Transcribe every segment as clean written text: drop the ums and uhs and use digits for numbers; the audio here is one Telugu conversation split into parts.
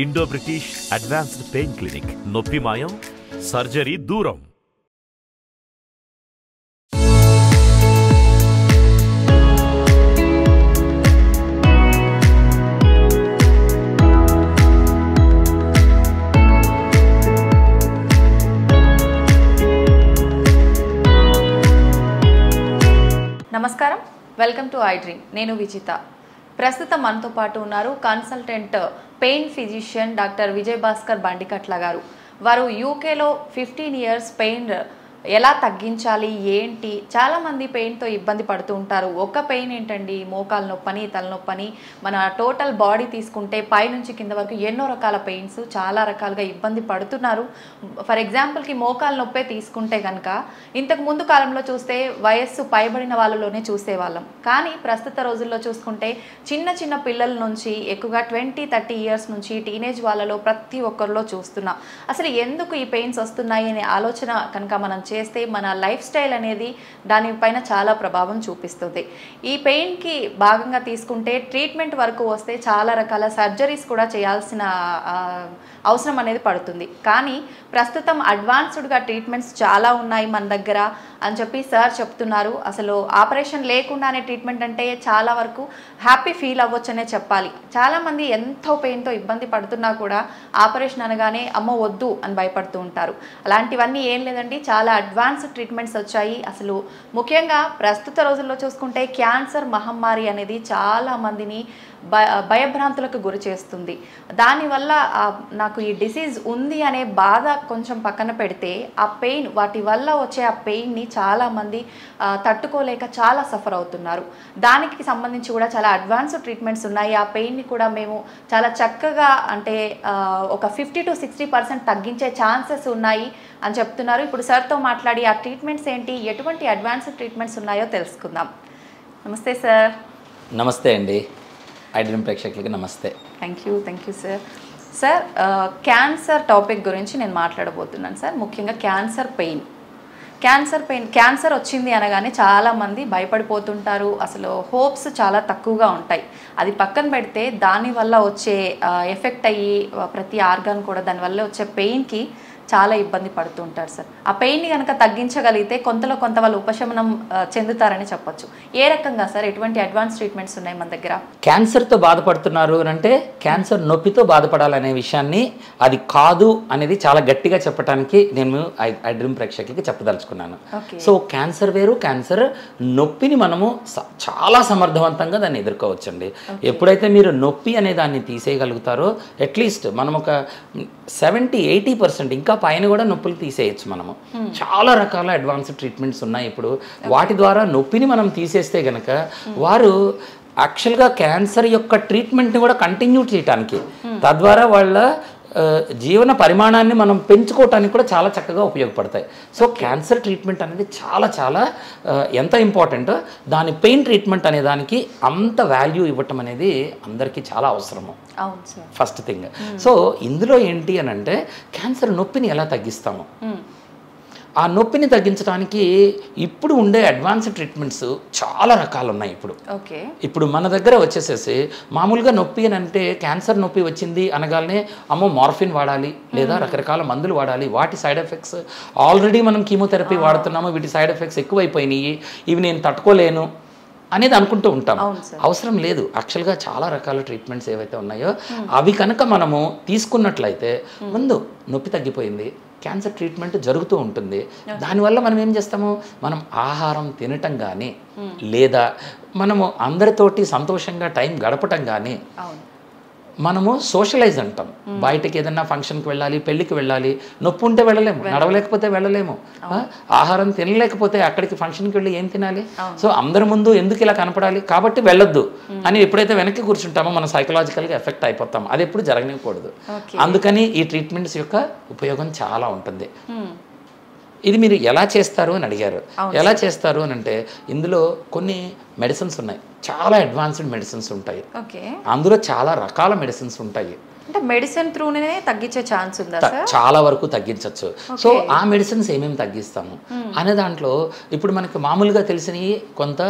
Indo British advanced pain clinic. నొప్పి మాయం, సర్జరీ దూరం. నమస్కారం, వెల్కమ్ టు ఐ డ్రీమ్. నేను విజిత. ప్రస్తుతం మనతో పాటు ఉన్నారు consultant pain physician doctor Vijay Bhaskar Bandikatla గారు. వారు యూకేలో 15 years పెయిన్ ఎలా తగ్గించాలి ఏంటి, చాలామంది పెయిన్తో ఇబ్బంది పడుతూ ఉంటారు. ఒక పెయిన్ ఏంటండి, మోకాలు నొప్పని, తలనొప్పని, మన టోటల్ బాడీ తీసుకుంటే పైనుంచి కింద వరకు ఎన్నో రకాల పెయిన్స్, చాలా రకాలుగా ఇబ్బంది పడుతున్నారు. ఫర్ ఎగ్జాంపుల్కి మోకాలు నొప్పే తీసుకుంటే కనుక ఇంతకు ముందు కాలంలో చూస్తే వయస్సు పైబడిన వాళ్ళలోనే చూసేవాళ్ళం. కానీ ప్రస్తుత రోజుల్లో చూసుకుంటే చిన్న చిన్న పిల్లల నుంచి ఎక్కువగా 20-30 years నుంచి టీనేజ్ వాళ్ళలో ప్రతి ఒక్కరిలో చూస్తున్నాం. అసలు ఎందుకు ఈ పెయిన్స్ వస్తున్నాయి అనే ఆలోచన కనుక మనం చేస్తే మన లైఫ్ స్టైల్ అనేది దానిపైన చాలా ప్రభావం చూపిస్తుంది. ఈ పెయిన్కి భాగంగా తీసుకుంటే ట్రీట్మెంట్ వరకు వస్తే చాలా రకాల సర్జరీస్ కూడా చేయాల్సిన అవసరం అనేది పడుతుంది. కానీ ప్రస్తుతం అడ్వాన్స్డ్గా ట్రీట్మెంట్స్ చాలా ఉన్నాయి మన దగ్గర అని చెప్పి సార్ చెప్తున్నారు. అసలు ఆపరేషన్ లేకుండానే ట్రీట్మెంట్ అంటే చాలా వరకు హ్యాపీ ఫీల్ అవ్వచ్చనే చెప్పాలి. చాలామంది ఎంతో పెయిన్తో ఇబ్బంది పడుతున్నా కూడా ఆపరేషన్ అనగానే అమ్మ వద్దు అని భయపడుతూ ఉంటారు. అలాంటివన్నీ ఏం లేదండి, చాలా అడ్వాన్స్డ్ ట్రీట్మెంట్స్ వచ్చాయి. అసలు ముఖ్యంగా ప్రస్తుత రోజుల్లో చూసుకుంటే క్యాన్సర్ మహమ్మారి అనేది చాలా మందిని భయభ్రాంతులకు గురి చేస్తుంది. దానివల్ల నాకు ఈ డిసీజ్ ఉంది అనే బాధ కొంచెం పక్కన పెడితే ఆ పెయిన్, వాటి వల్ల వచ్చే ఆ పెయిన్ని చాలామంది తట్టుకోలేక చాలా సఫర్ అవుతున్నారు. దానికి సంబంధించి కూడా చాలా అడ్వాన్స్డ్ ట్రీట్మెంట్స్ ఉన్నాయి. ఆ పెయిన్ని కూడా మేము చాలా చక్కగా అంటే ఒక 50-60% తగ్గించే ఛాన్సెస్ ఉన్నాయి అని చెప్తున్నారు. ఇప్పుడు సార్తో మాట్లాడి ఆ ట్రీట్మెంట్స్ ఏంటి, ఎటువంటి అడ్వాన్స్డ్ ట్రీట్మెంట్స్ ఉన్నాయో తెలుసుకుందాం. నమస్తే సార్. నమస్తే అండి, ఐ డ్రీమ్ ప్రేక్షకులకి నమస్తే. Thank you sir. Sir, cancer topic గురించి నేను మాట్లాడబోతున్నాను సార్. ముఖ్యంగా క్యాన్సర్ వచ్చింది అనగానే చాలామంది భయపడిపోతుంటారు. అసలు హోప్స్ చాలా తక్కువగా ఉంటాయి. అది పక్కన పెడితే దానివల్ల వచ్చే ఎఫెక్ట్ అయ్యి ప్రతి ఆర్గాన్ కూడా దానివల్ల వచ్చే పెయిన్కి చాలా ఇబ్బంది పడుతూ ఉంటారు సార్. ఆ పెయిన్ని కనుక తగ్గించగలిగితే కొంతలో కొంత వాళ్ళు ఉపశమనం చెందుతారని చెప్పొచ్చు. ఏ రకంగా సార్, ఎటువంటి అడ్వాన్స్ ట్రీట్మెంట్స్ ఉన్నాయి మన దగ్గర? క్యాన్సర్తో బాధపడుతున్నారు అంటే క్యాన్సర్ నొప్పితో బాధపడాలనే విషయాన్ని అది కాదు అనేది చాలా గట్టిగా చెప్పడానికి నేను ఐ డ్రీమ్ ప్రేక్షకులకి చెప్పదలుచుకున్నాను. సో క్యాన్సర్ వేరు, క్యాన్సర్ నొప్పిని మనము చాలా సమర్థవంతంగా దాన్ని ఎదుర్కోవచ్చండి. ఎప్పుడైతే మీరు నొప్పి అనే దాన్ని తీసేయగలుగుతారో అట్లీస్ట్ మనం ఒక 70-80% ఇంకా పైన కూడా నొప్పులు తీసేయచ్చు. మనము చాలా రకాల అడ్వాన్స్డ్ ట్రీట్మెంట్స్ ఉన్నాయి ఇప్పుడు. వాటి ద్వారా నొప్పిని మనం తీసేస్తే గనక వారు యాక్చువల్గా క్యాన్సర్ యొక్క ట్రీట్మెంట్ని కూడా కంటిన్యూ చేయడానికి, తద్వారా వాళ్ళ జీవన పరిమాణాన్ని మనం పెంచుకోవటానికి కూడా చాలా చక్కగా ఉపయోగపడతాయి. సో క్యాన్సర్ ట్రీట్మెంట్ అనేది చాలా చాలా ఎంత ఇంపార్టెంట్, దాని పెయిన్ ట్రీట్మెంట్ అనే దానికి అంత వాల్యూ ఇవ్వటం అనేది అందరికీ చాలా అవసరము. First thing. సో ఇందులో ఏంటి అని అంటే క్యాన్సర్ నొప్పిని ఎలా తగ్గిస్తాము, ఆ నొప్పిని తగ్గించడానికి ఇప్పుడు ఉండే అడ్వాన్స్డ్ ట్రీట్మెంట్స్ చాలా రకాలు ఉన్నాయి. ఇప్పుడు మన దగ్గర వచ్చేసేసి మామూలుగా నొప్పి అని అంటే క్యాన్సర్ నొప్పి వచ్చింది అనగానే అమ్మో మార్ఫిన్ వాడాలి లేదా రకరకాల మందులు వాడాలి, వాటి సైడ్ ఎఫెక్ట్స్ ఆల్రెడీ మనం కీమోథెరపీ వాడుతున్నాము, వీటి సైడ్ ఎఫెక్ట్స్ ఎక్కువైపోయినాయి, ఇవి నేను తట్టుకోలేను అనేది అనుకుంటూ ఉంటాం. అవసరం లేదు. యాక్చువల్గా చాలా రకాల ట్రీట్మెంట్స్ ఏవైతే ఉన్నాయో అవి కనుక మనము తీసుకున్నట్లయితే ముందు నొప్పి తగ్గిపోయింది, క్యాన్సర్ ట్రీట్మెంట్ జరుగుతూ ఉంటుంది. దానివల్ల మనం ఏం చేస్తాము, మనం ఆహారం తినటం కానీ లేదా మనము అందరితోటి సంతోషంగా టైం గడపటం కానీ, మనము సోషలైజ్ అంటాం. బయటకి ఏదన్నా ఫంక్షన్కి వెళ్ళాలి, పెళ్ళికి వెళ్ళాలి, నొప్పి ఉంటే వెళ్ళలేము, నడవలేకపోతే వెళ్ళలేము, ఆహారం తినలేకపోతే అక్కడికి ఫంక్షన్కి వెళ్ళి ఏం తినాలి? సో అందరి ముందు ఎందుకు ఇలా కనపడాలి, కాబట్టి వెళ్ళొద్దు అని ఎప్పుడైతే వెనక్కి కూర్చుంటామో మనం సైకలాజికల్గా ఎఫెక్ట్ అయిపోతాం. అది ఎప్పుడు జరగనివ్వకూడదు. అందుకని ఈ ట్రీట్మెంట్స్ యొక్క ఉపయోగం చాలా ఉంటుంది. ఇది మీరు ఎలా చేస్తారు అని అడిగారు. ఎలా చేస్తారు అని అంటే ఇందులో కొన్ని మెడిసిన్స్ ఉన్నాయి, చాలా అడ్వాన్స్డ్ మెడిసిన్స్ ఉంటాయి, అందులో చాలా రకాల మెడిసిన్స్ ఉంటాయి. అంటే మెడిసిన్ త్రూనే తగ్గించే ఛాన్స్ ఉందా సార్? చాలా వరకు తగ్గించవచ్చు. సో ఆ మెడిసిన్స్ ఏమేమి తగ్గిస్తాము అనే దాంట్లో ఇప్పుడు మనకి మామూలుగా తెలిసినవి కొంత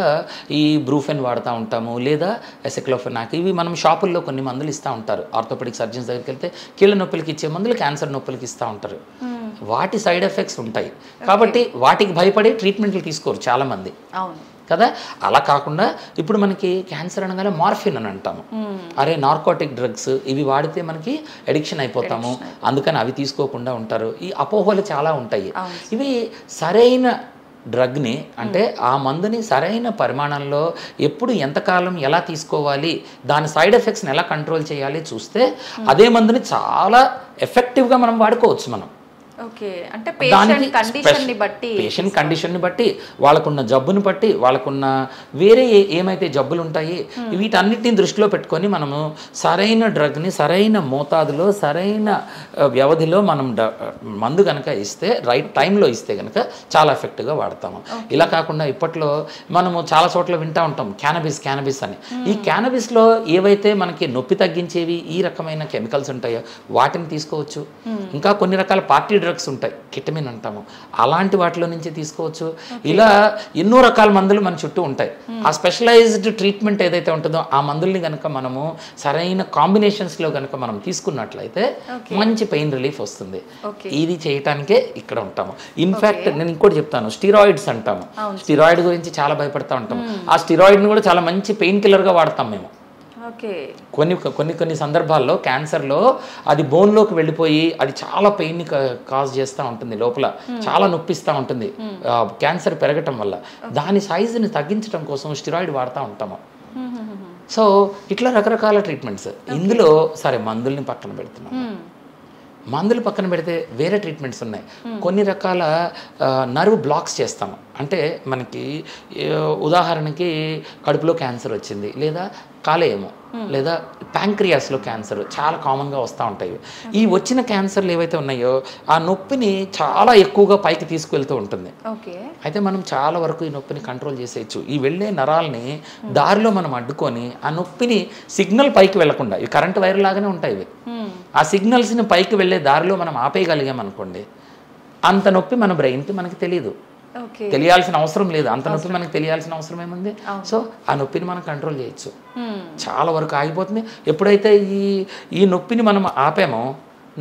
ఈ బ్రూఫెన్ వాడుతూ ఉంటాము, లేదా ఎసెక్లోఫెనాక్, ఇవి మనం షాపుల్లో కొన్ని మందులు ఇస్తూ ఉంటారు. ఆర్థోపెడిక్ సర్జన్స్ దగ్గరికి వెళ్తే కీళ్ళ నొప్పులకి ఇచ్చే మందులు క్యాన్సర్ నొప్పులకి ఇస్తూ ఉంటారు. వాటి సైడ్ ఎఫెక్ట్స్ ఉంటాయి కాబట్టి వాటికి భయపడి ట్రీట్మెంట్లు తీసుకోరు చాలామంది కదా. అలా కాకుండా ఇప్పుడు మనకి క్యాన్సర్ అనగానే మార్ఫిన్ అని అంటాము, అరే నార్కోటిక్ డ్రగ్స్ ఇవి వాడితే మనకి అడిక్షన్ అయిపోతాము, అందుకని అవి తీసుకోకుండా ఉంటారు. ఈ అపోహలు చాలా ఉంటాయి. ఇవి సరైన డ్రగ్ని అంటే ఆ మందుని సరైన పరిమాణంలో ఎప్పుడు ఎంతకాలం ఎలా తీసుకోవాలి, దాని సైడ్ ఎఫెక్ట్స్ని ఎలా కంట్రోల్ చేయాలి చూస్తే అదే మందుని చాలా ఎఫెక్టివ్గా మనం వాడుకోవచ్చు. మనం అంటే పేషెంట్ కండిషన్ని బట్టి, వాళ్ళకున్న జబ్బుని బట్టి, వాళ్ళకున్న వేరే ఏమైతే జబ్బులు ఉంటాయి వీటన్నిటిని దృష్టిలో పెట్టుకొని మనము సరైన డ్రగ్ని సరైన మోతాదులో సరైన వ్యవధిలో మనం మందు కనుక ఇస్తే, రైట్ టైంలో ఇస్తే కనుక చాలా ఎఫెక్టివ్గా వాడతాము. ఇలా కాకుండా ఇప్పట్లో మనము చాలా చోట్ల వింటూ ఉంటాం క్యానబిస్ అని. ఈ క్యానబిస్లో ఏవైతే మనకి నొప్పి తగ్గించేవి ఈ రకమైన కెమికల్స్ ఉంటాయో వాటిని తీసుకోవచ్చు. ఇంకా కొన్ని రకాల పార్టీ డ్రగ్స్ ఉంటాయి, కిటమిన్ అంటాము, అలాంటి వాటిలో నుంచి తీసుకోవచ్చు. ఇలా ఎన్నో రకాల మందులు మన చుట్టూ ఉంటాయి. ఆ స్పెషలైజ్డ్ ట్రీట్మెంట్ ఏదైతే ఉంటుందో ఆ మందుల్ని కనుక మనము సరైన కాంబినేషన్స్లో కనుక మనం తీసుకున్నట్లయితే మంచి పెయిన్ రిలీఫ్ వస్తుంది. ఇది చేయటానికే ఇక్కడ ఉంటాము. ఇన్ఫ్యాక్ట్ నేను ఇంకోటి చెప్తాను, స్టిరాయిడ్స్ అంటాము. స్టిరాయిడ్ గురించి చాలా భయపడతా ఉంటాము. ఆ స్టిరాయిడ్ని కూడా చాలా మంచి పెయిన్ కిల్లర్గా వాడతాం మేము. కొన్ని సందర్భాల్లో క్యాన్సర్లో అది బోన్లోకి వెళ్ళిపోయి అది చాలా పెయిన్ని కాజ్ చేస్తూ ఉంటుంది, లోపల చాలా నొప్పిస్తూ ఉంటుంది క్యాన్సర్ పెరగటం వల్ల. దాని సైజుని తగ్గించడం కోసం స్టిరాయిడ్ వాడుతూ ఉంటాము. సో ఇట్లా రకరకాల ట్రీట్మెంట్స్. ఇందులో సరే మందుల్ని పక్కన పెడుతున్నాం, మందులు పక్కన పెడితే వేరే ట్రీట్మెంట్స్ ఉన్నాయి. కొన్ని రకాల నర్వ్ బ్లాక్స్ చేస్తాము. అంటే మనకి ఉదాహరణకి కడుపులో క్యాన్సర్ వచ్చింది, లేదా కాలేయము, లేదా ప్యాంక్రియాస్లో క్యాన్సర్ చాలా కామన్గా వస్తూ ఉంటాయి. ఈ వచ్చిన క్యాన్సర్లు ఏవైతే ఉన్నాయో ఆ నొప్పిని చాలా ఎక్కువగా పైకి తీసుకువెళ్తూ ఉంటుంది. అయితే మనం చాలా వరకు ఈ నొప్పిని కంట్రోల్ చేసేయచ్చు. ఈ వెళ్ళే నరాల్ని దారిలో మనం అడ్డుకొని ఆ నొప్పిని సిగ్నల్ పైకి వెళ్లకుండా, ఇవి కరెంట్ వైర్ లాగానే ఉంటాయి, ఇవి ఆ సిగ్నల్స్ని పైకి వెళ్ళే దారిలో మనం ఆపేయగలిగాం అనుకోండి, అంత నొప్పి మన బ్రెయిన్కి మనకి తెలియదు, తెలియాల్సిన అవసరం లేదు. అంత నొప్పి మనకు తెలియాల్సిన అవసరం ఏముంది? సో ఆ నొప్పిని మనం కంట్రోల్ చేయొచ్చు, చాలా వరకు ఆగిపోతుంది. ఎప్పుడైతే ఈ నొప్పిని మనం ఆపామో,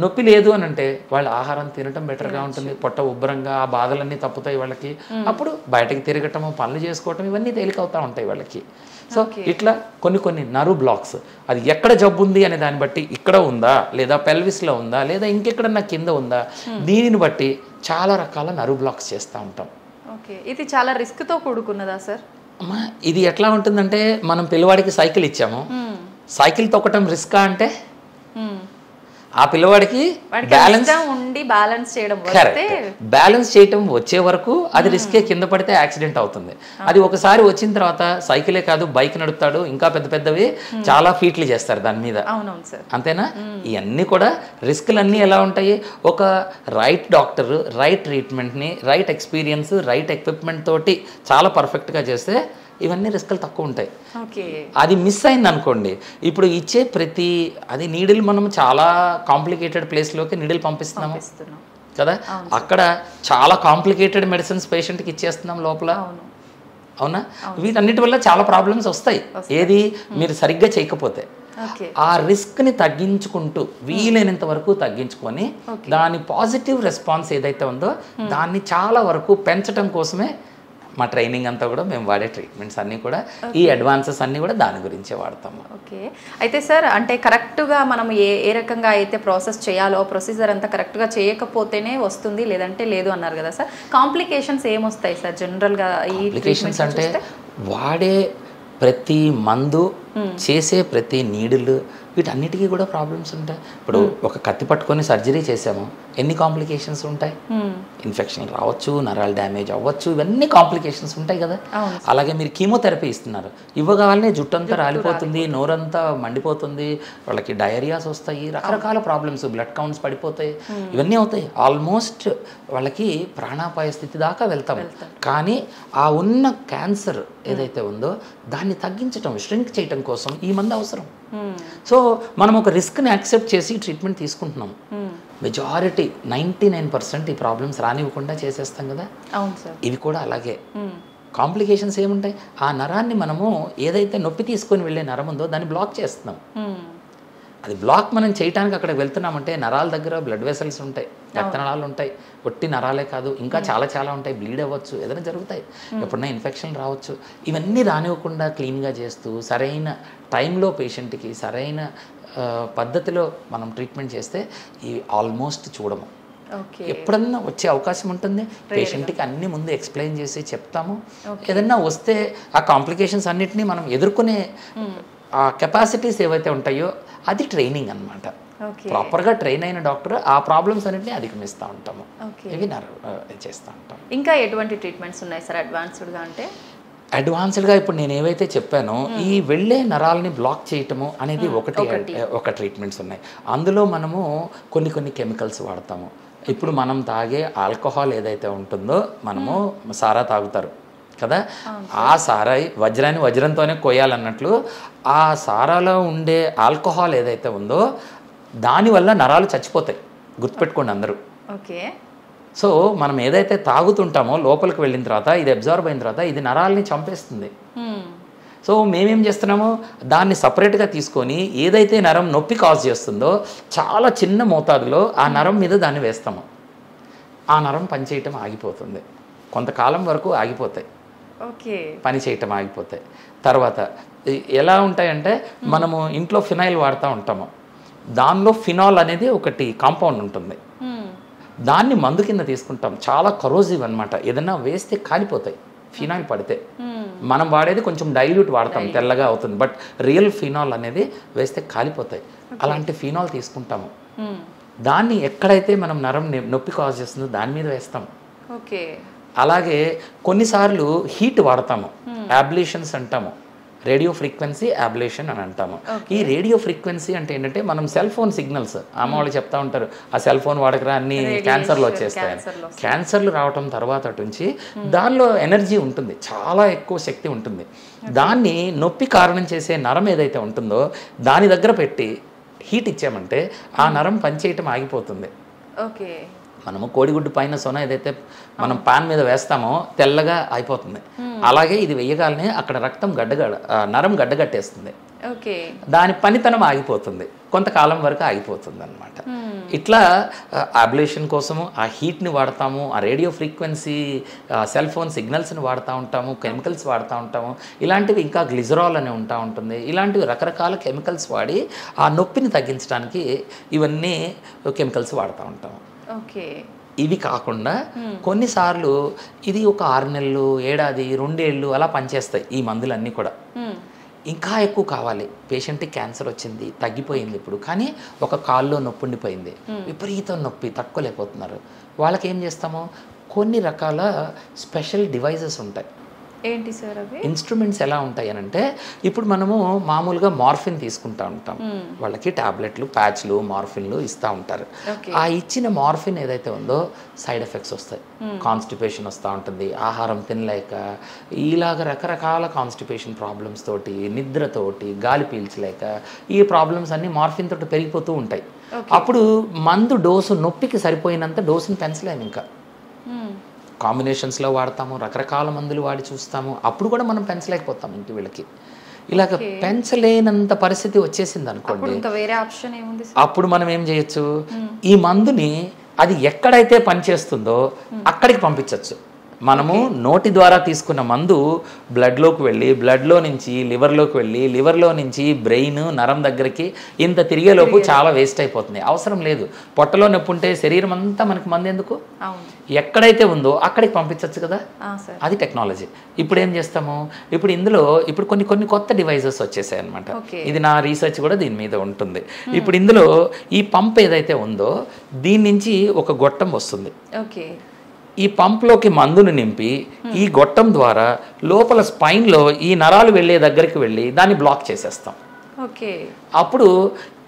నొప్పి లేదు అని అంటే వాళ్ళ ఆహారం తినటం బెటర్గా ఉంటుంది, పొట్ట ఉబ్బరంగా, ఆ బాధలన్నీ తప్పుతాయి వాళ్ళకి. అప్పుడు బయటకు తిరగటము, పనులు చేసుకోవటం ఇవన్నీ తేలికవుతూ ఉంటాయి వాళ్ళకి. సో ఇట్లా కొన్ని నర్వ్ బ్లాక్స్, అది ఎక్కడ జబ్బు ఉంది అనే దాన్ని బట్టి, ఇక్కడ ఉందా లేదా పెల్విస్లో ఉందా లేదా ఇంకెక్కడన్నా కింద ఉందా, దీనిని బట్టి చాలా రకాల నర్వ్ బ్లాక్స్ చేస్తూ ఉంటాం. ఇది చాలా రిస్క్తో కూడుకున్నదా సార్? అమ్మా ఇది ఎట్లా ఉంటుందంటే, మనం పిల్లవాడికి సైకిల్ ఇచ్చాము, సైకిల్ తొక్కటం రిస్కా అంటే ఆ పిల్లవాడికి బ్యాలెన్స్ చేయటం వచ్చే వరకు అది రిస్కే, కింద పడితే యాక్సిడెంట్ అవుతుంది. అది ఒకసారి వచ్చిన తర్వాత సైకిలే కాదు బైక్ నడుపుతాడు, ఇంకా పెద్ద పెద్దవి చాలా ఫీట్లు చేస్తారు దాని మీద, అంతేనా? ఇవన్నీ కూడా రిస్క్లన్నీ ఎలా ఉంటాయి? ఒక రైట్ డాక్టర్ రైట్ ట్రీట్మెంట్ని, రైట్ ఎక్స్పీరియన్స్, రైట్ ఎక్విప్మెంట్ తోటి చాలా పర్ఫెక్ట్గా చేస్తే ఇవన్నీ రిస్కులు తక్కువ ఉంటాయి. అది మిస్ అయింది అనుకోండి, ఇప్పుడు ఇచ్చే ప్రతి అది నీడిల్ మనం చాలా కాంప్లికేటెడ్ ప్లేస్లోకి నీడిల్ పంపిస్తున్నాము కదా, అక్కడ చాలా కాంప్లికేటెడ్ మెడిసిన్స్ పేషెంట్కి ఇచ్చేస్తున్నాం లోపల, అవునా? వీటన్నిటి వల్ల చాలా ప్రాబ్లమ్స్ వస్తాయి, ఏది మీరు సరిగ్గా చేయకపోతే. ఆ రిస్క్ని తగ్గించుకుంటూ వీలైనంత వరకు తగ్గించుకొని దాని పాజిటివ్ రెస్పాన్స్ ఏదైతే ఉందో దాన్ని చాలా వరకు పెంచడం కోసమే మా ట్రైనింగ్ అంతా కూడా మేము వాడే ట్రీట్మెంట్స్ అన్నీ కూడా, ఈ అడ్వాన్సెస్ అన్నీ కూడా దాని గురించే వాడతాము. ఓకే, అయితే సార్ అంటే కరెక్ట్గా మనం ఏ రకంగా అయితే ప్రాసెస్ చేయాలో ప్రొసీజర్ అంతా కరెక్ట్గా చేయకపోతేనే వస్తుంది, లేదంటే లేదు అన్నారు కదా సార్. కాంప్లికేషన్స్ ఏమొస్తాయి సార్ జనరల్గా? ఈ కాంప్లికేషన్స్ అంటే వాడే ప్రతి మందు, చేసే ప్రతి నీడిల్, వీటన్నిటికీ కూడా ప్రాబ్లమ్స్ ఉంటాయి. ఇప్పుడు ఒక కత్తి పట్టుకొని సర్జరీ చేసాము, ఎన్ని కాంప్లికేషన్స్ ఉంటాయి? ఇన్ఫెక్షన్ రావచ్చు, నరాల డ్యామేజ్ అవ్వచ్చు, ఇవన్నీ కాంప్లికేషన్స్ ఉంటాయి కదా. అలాగే మీరు కీమోథెరపీ ఇస్తున్నారు, ఇవ్వగానే జుట్టంతా రాలిపోతుంది, నోరంతా మండిపోతుంది, వాళ్ళకి డయేరియాస్ వస్తాయి, రకరకాల ప్రాబ్లమ్స్, బ్లడ్ కౌంట్స్ పడిపోతాయి, ఇవన్నీ అవుతాయి. ఆల్మోస్ట్ వాళ్ళకి ప్రాణాపాయ స్థితి దాకా వెళ్తాము. కానీ ఆ ఉన్న క్యాన్సర్ ఏదైతే ఉందో దాన్ని తగ్గించటం, ష్రింక్ చేయటం కోసం ఈ మందు అవసరం. సో మనం ఒక రిస్క్ని యాక్సెప్ట్ చేసి ట్రీట్మెంట్ తీసుకుంటున్నాం. మెజారిటీ 99% ఈ ప్రాబ్లమ్స్ రానివ్వకుండా చేసేస్తాం కదా. అవును సార్. ఇవి కూడా అలాగే. కాంప్లికేషన్స్ ఏముంటాయి? ఆ నరాన్ని మనము ఏదైతే నొప్పి తీసుకొని వెళ్ళే నరం ఉందో దాన్ని బ్లాక్ చేస్తున్నాం. అది బ్లాక్ మనం చేయడానికి అక్కడికి వెళ్తున్నామంటే నరాల దగ్గర బ్లడ్ వెసల్స్ ఉంటాయి, రక్తనాళాలు ఉంటాయి, ఒట్టి నరాలే కాదు ఇంకా చాలా చాలా ఉంటాయి. బ్లీడ్ అవ్వచ్చు, ఏదైనా జరుగుతాయి, ఎప్పుడైనా ఇన్ఫెక్షన్ రావచ్చు. ఇవన్నీ రానివ్వకుండా క్లీన్గా చేస్తూ సరైన టైంలో పేషెంట్కి సరైన పద్ధతిలో మనం ట్రీట్మెంట్ చేస్తే ఇవి ఆల్మోస్ట్ చూడము. ఎప్పుడన్నా వచ్చే అవకాశం ఉంటుంది. పేషెంట్కి అన్ని ముందు ఎక్స్ప్లెయిన్ చేసి చెప్తాము. ఏదన్నా వస్తే ఆ కాంప్లికేషన్స్ అన్నిటినీ మనం ఎదుర్కొనే ఆ కెపాసిటీస్ ఏవైతే ఉంటాయో అది ట్రైనింగ్ అనమాట. ప్రాపర్గా ట్రైన్ అయిన డాక్టర్ ఆ ప్రాబ్లమ్స్ అన్నింటినీ అధిగమిస్తూ ఉంటాము. ఇవి చేస్తూ ఉంటాం. ఇంకా ఎటువంటి ట్రీట్మెంట్స్ ఉన్నాయి సార్ అడ్వాన్స్డ్గా? అంటే అడ్వాన్స్డ్గా ఇప్పుడు నేను ఏవైతే చెప్పానో ఈ వెళ్ళే నరాలని బ్లాక్ చేయటము అనేది ఒక ట్రీట్మెంట్స్ ఉన్నాయి. అందులో మనము కొన్ని కెమికల్స్ వాడతాము. ఇప్పుడు మనం తాగే ఆల్కహాల్ ఏదైతే ఉంటుందో, మనము సారా తాగుతారు కదా, ఆ సారాయి వజ్రాన్ని వజ్రంతోనే కొయ్యాలన్నట్లు ఆ సారాలో ఉండే ఆల్కహాల్ ఏదైతే ఉందో దానివల్ల నరాలు చచ్చిపోతాయి. గుర్తుపెట్టుకోండి అందరూ. ఓకే. సో మనం ఏదైతే తాగుతుంటామో లోపలికి వెళ్ళిన తర్వాత ఇది అబ్జర్వ్ అయిన తర్వాత ఇది నరాలని చంపేస్తుంది. సో మేమేం చేస్తున్నామో దాన్ని సపరేట్గా తీసుకొని ఏదైతే నరం నొప్పి కాజ్ చేస్తుందో చాలా చిన్న మోతాదులో ఆ నరం మీద దాన్ని వేస్తాము. ఆ నరం పనిచేయటం ఆగిపోతుంది. కొంతకాలం వరకు ఆగిపోతాయి, పని చేయటం ఆగిపోతాయి. తర్వాత ఎలా ఉంటాయంటే మనము ఇంట్లో ఫినాయిల్ వాడుతూ ఉంటాము. దానిలో ఫినాల్ అనేది ఒకటి కాంపౌండ్ ఉంటుంది. దాన్ని మందు కింద తీసుకుంటాం. చాలా కరోజివ్ అనమాట. ఏదైనా వేస్తే కాలిపోతాయి ఫినాయిల్ పడితే. మనం వాడేది కొంచెం డైల్యూట్ వాడతాం, తెల్లగా అవుతుంది. బట్ రియల్ ఫినాల్ అనేది వేస్తే కాలిపోతాయి. అలాంటి ఫినాల్ తీసుకుంటాము. దాన్ని ఎక్కడైతే మనం నరం నొప్పి కాజ్ చేస్తుందో దాని మీద వేస్తాం. అలాగే కొన్నిసార్లు హీట్ వాడతాము, అబ్లేషన్స్ అంటాము. రేడియో ఫ్రీక్వెన్సీ అబ్లేషన్ అని అంటాము. ఈ రేడియో ఫ్రీక్వెన్సీ అంటే ఏంటంటే మనం సెల్ ఫోన్ సిగ్నల్స్, అమ్మ వాళ్ళు చెప్తా ఉంటారు ఆ సెల్ ఫోన్ వాడకరా అన్ని క్యాన్సర్లు వచ్చేస్తాయి. క్యాన్సర్లు రావటం తర్వాత నుంచి దానిలో ఎనర్జీ ఉంటుంది, చాలా ఎక్కువ శక్తి ఉంటుంది. దాన్ని నొప్పి కారణం చేసే నరం ఏదైతే ఉంటుందో దాని దగ్గర పెట్టి హీట్ ఇచ్చామంటే ఆ నరం పనిచేయటం ఆగిపోతుంది. మనము కోడిగుడ్డు పైన సొన ఏదైతే మనం పాన్ మీద వేస్తామో తెల్లగా అయిపోతుంది. అలాగే ఇది వెయ్యగానే అక్కడ రక్తం నరం గడ్డగట్టేస్తుంది. దాని పనితనం ఆగిపోతుంది, కొంతకాలం వరకు ఆగిపోతుంది అనమాట. ఇట్లా అబ్లేషన్ కోసము ఆ హీట్ని వాడతాము, ఆ రేడియో ఫ్రీక్వెన్సీ సెల్ ఫోన్ సిగ్నల్స్ని వాడుతూ ఉంటాము, కెమికల్స్ వాడుతూ ఉంటాము. ఇలాంటివి ఇంకా గ్లిజరాల్ అని ఉంటుంది. ఇలాంటివి రకరకాల కెమికల్స్ వాడి ఆ నొప్పిని తగ్గించడానికి ఇవన్నీ కెమికల్స్ వాడుతూ ఉంటాము. ఇవి కాకుండా కొన్నిసార్లు ఇది ఒక 6 నెలలు, ఏడాది, 2 ఏళ్ళు అలా పనిచేస్తాయి ఈ మందులన్నీ కూడా. ఇంకా ఎక్కువ కావాలి, పేషెంట్కి క్యాన్సర్ వచ్చింది, తగ్గిపోయింది ఇప్పుడు, కానీ ఒక కాల్లో నొప్పి ఉండిపోయింది, విపరీతం నొప్పి తట్టుకోలేకపోతున్నారు. వాళ్ళకి ఏం చేస్తామో కొన్ని రకాల స్పెషల్ డివైజెస్ ఉంటాయి. ఏంటి సార్ అవి? ఇన్స్ట్రుమెంట్స్ ఎలా ఉంటాయి అని అంటే, ఇప్పుడు మనము మామూలుగా మార్ఫిన్ తీసుకుంటూ ఉంటాం. వాళ్ళకి టాబ్లెట్లు, ప్యాచ్లు, మార్ఫిన్లు ఇస్తూ ఉంటారు. ఆ ఇచ్చిన మార్ఫిన్ ఏదైతే ఉందో సైడ్ ఎఫెక్ట్స్ వస్తాయి. కాన్స్టిపేషన్ వస్తూ ఉంటుంది, ఆహారం తినలేక, ఇలాగ రకరకాల కాన్స్టిపేషన్ ప్రాబ్లమ్స్ తోటి, నిద్రతోటి, గాలి పీల్చలేక ఈ ప్రాబ్లమ్స్ అన్నీ మార్ఫిన్ తోటి పెరిగిపోతూ ఉంటాయి. అప్పుడు మందు డోసు నొప్పికి సరిపోయినంత డోసుని పెంచలేము. ఇంకా కాంబినేషన్స్లో వాడతాము, రకరకాల మందులు వాడి చూస్తాము, అప్పుడు కూడా మనం పెంచలేకపోతాం. ఇంటి వీళ్ళకి ఇలాగ పెంచలేనంత పరిస్థితి వచ్చేసింది అనుకోండి, అప్పుడు మనం ఏం చేయొచ్చు, ఈ మందుని అది ఎక్కడైతే పనిచేస్తుందో అక్కడికి పంపించవచ్చు. మనము నోటి ద్వారా తీసుకున్న మందు బ్లడ్లోకి వెళ్ళి, బ్లడ్లో నుంచి లివర్లోకి వెళ్ళి, లివర్లో నుంచి బ్రెయిన్, నరం దగ్గరికి ఇంత తిరిగేలోపు చాలా వేస్ట్ అయిపోతుంది. అవసరం లేదు. పొట్టలో నొప్పి ఉంటే శరీరం అంతా మనకి మందు ఎందుకు, ఎక్కడైతే ఉందో అక్కడికి పంపించవచ్చు కదా. అది టెక్నాలజీ. ఇప్పుడు ఏం చేస్తాము, ఇప్పుడు ఇందులో ఇప్పుడు కొన్ని కొత్త డివైజెస్ వచ్చేసాయి అనమాట. ఇది నా రీసెర్చ్ కూడా దీని మీద ఉంటుంది. ఇప్పుడు ఇందులో ఈ పంప్ ఏదైతే ఉందో దీని నుంచి ఒక గొట్టం వస్తుంది. ఈ పంప్లోకి మందును నింపి ఈ గొట్టం ద్వారా లోపల స్పైన్లో ఈ నరాలు వెళ్ళే దగ్గరికి వెళ్ళి దాన్ని బ్లాక్ చేసేస్తాం. అప్పుడు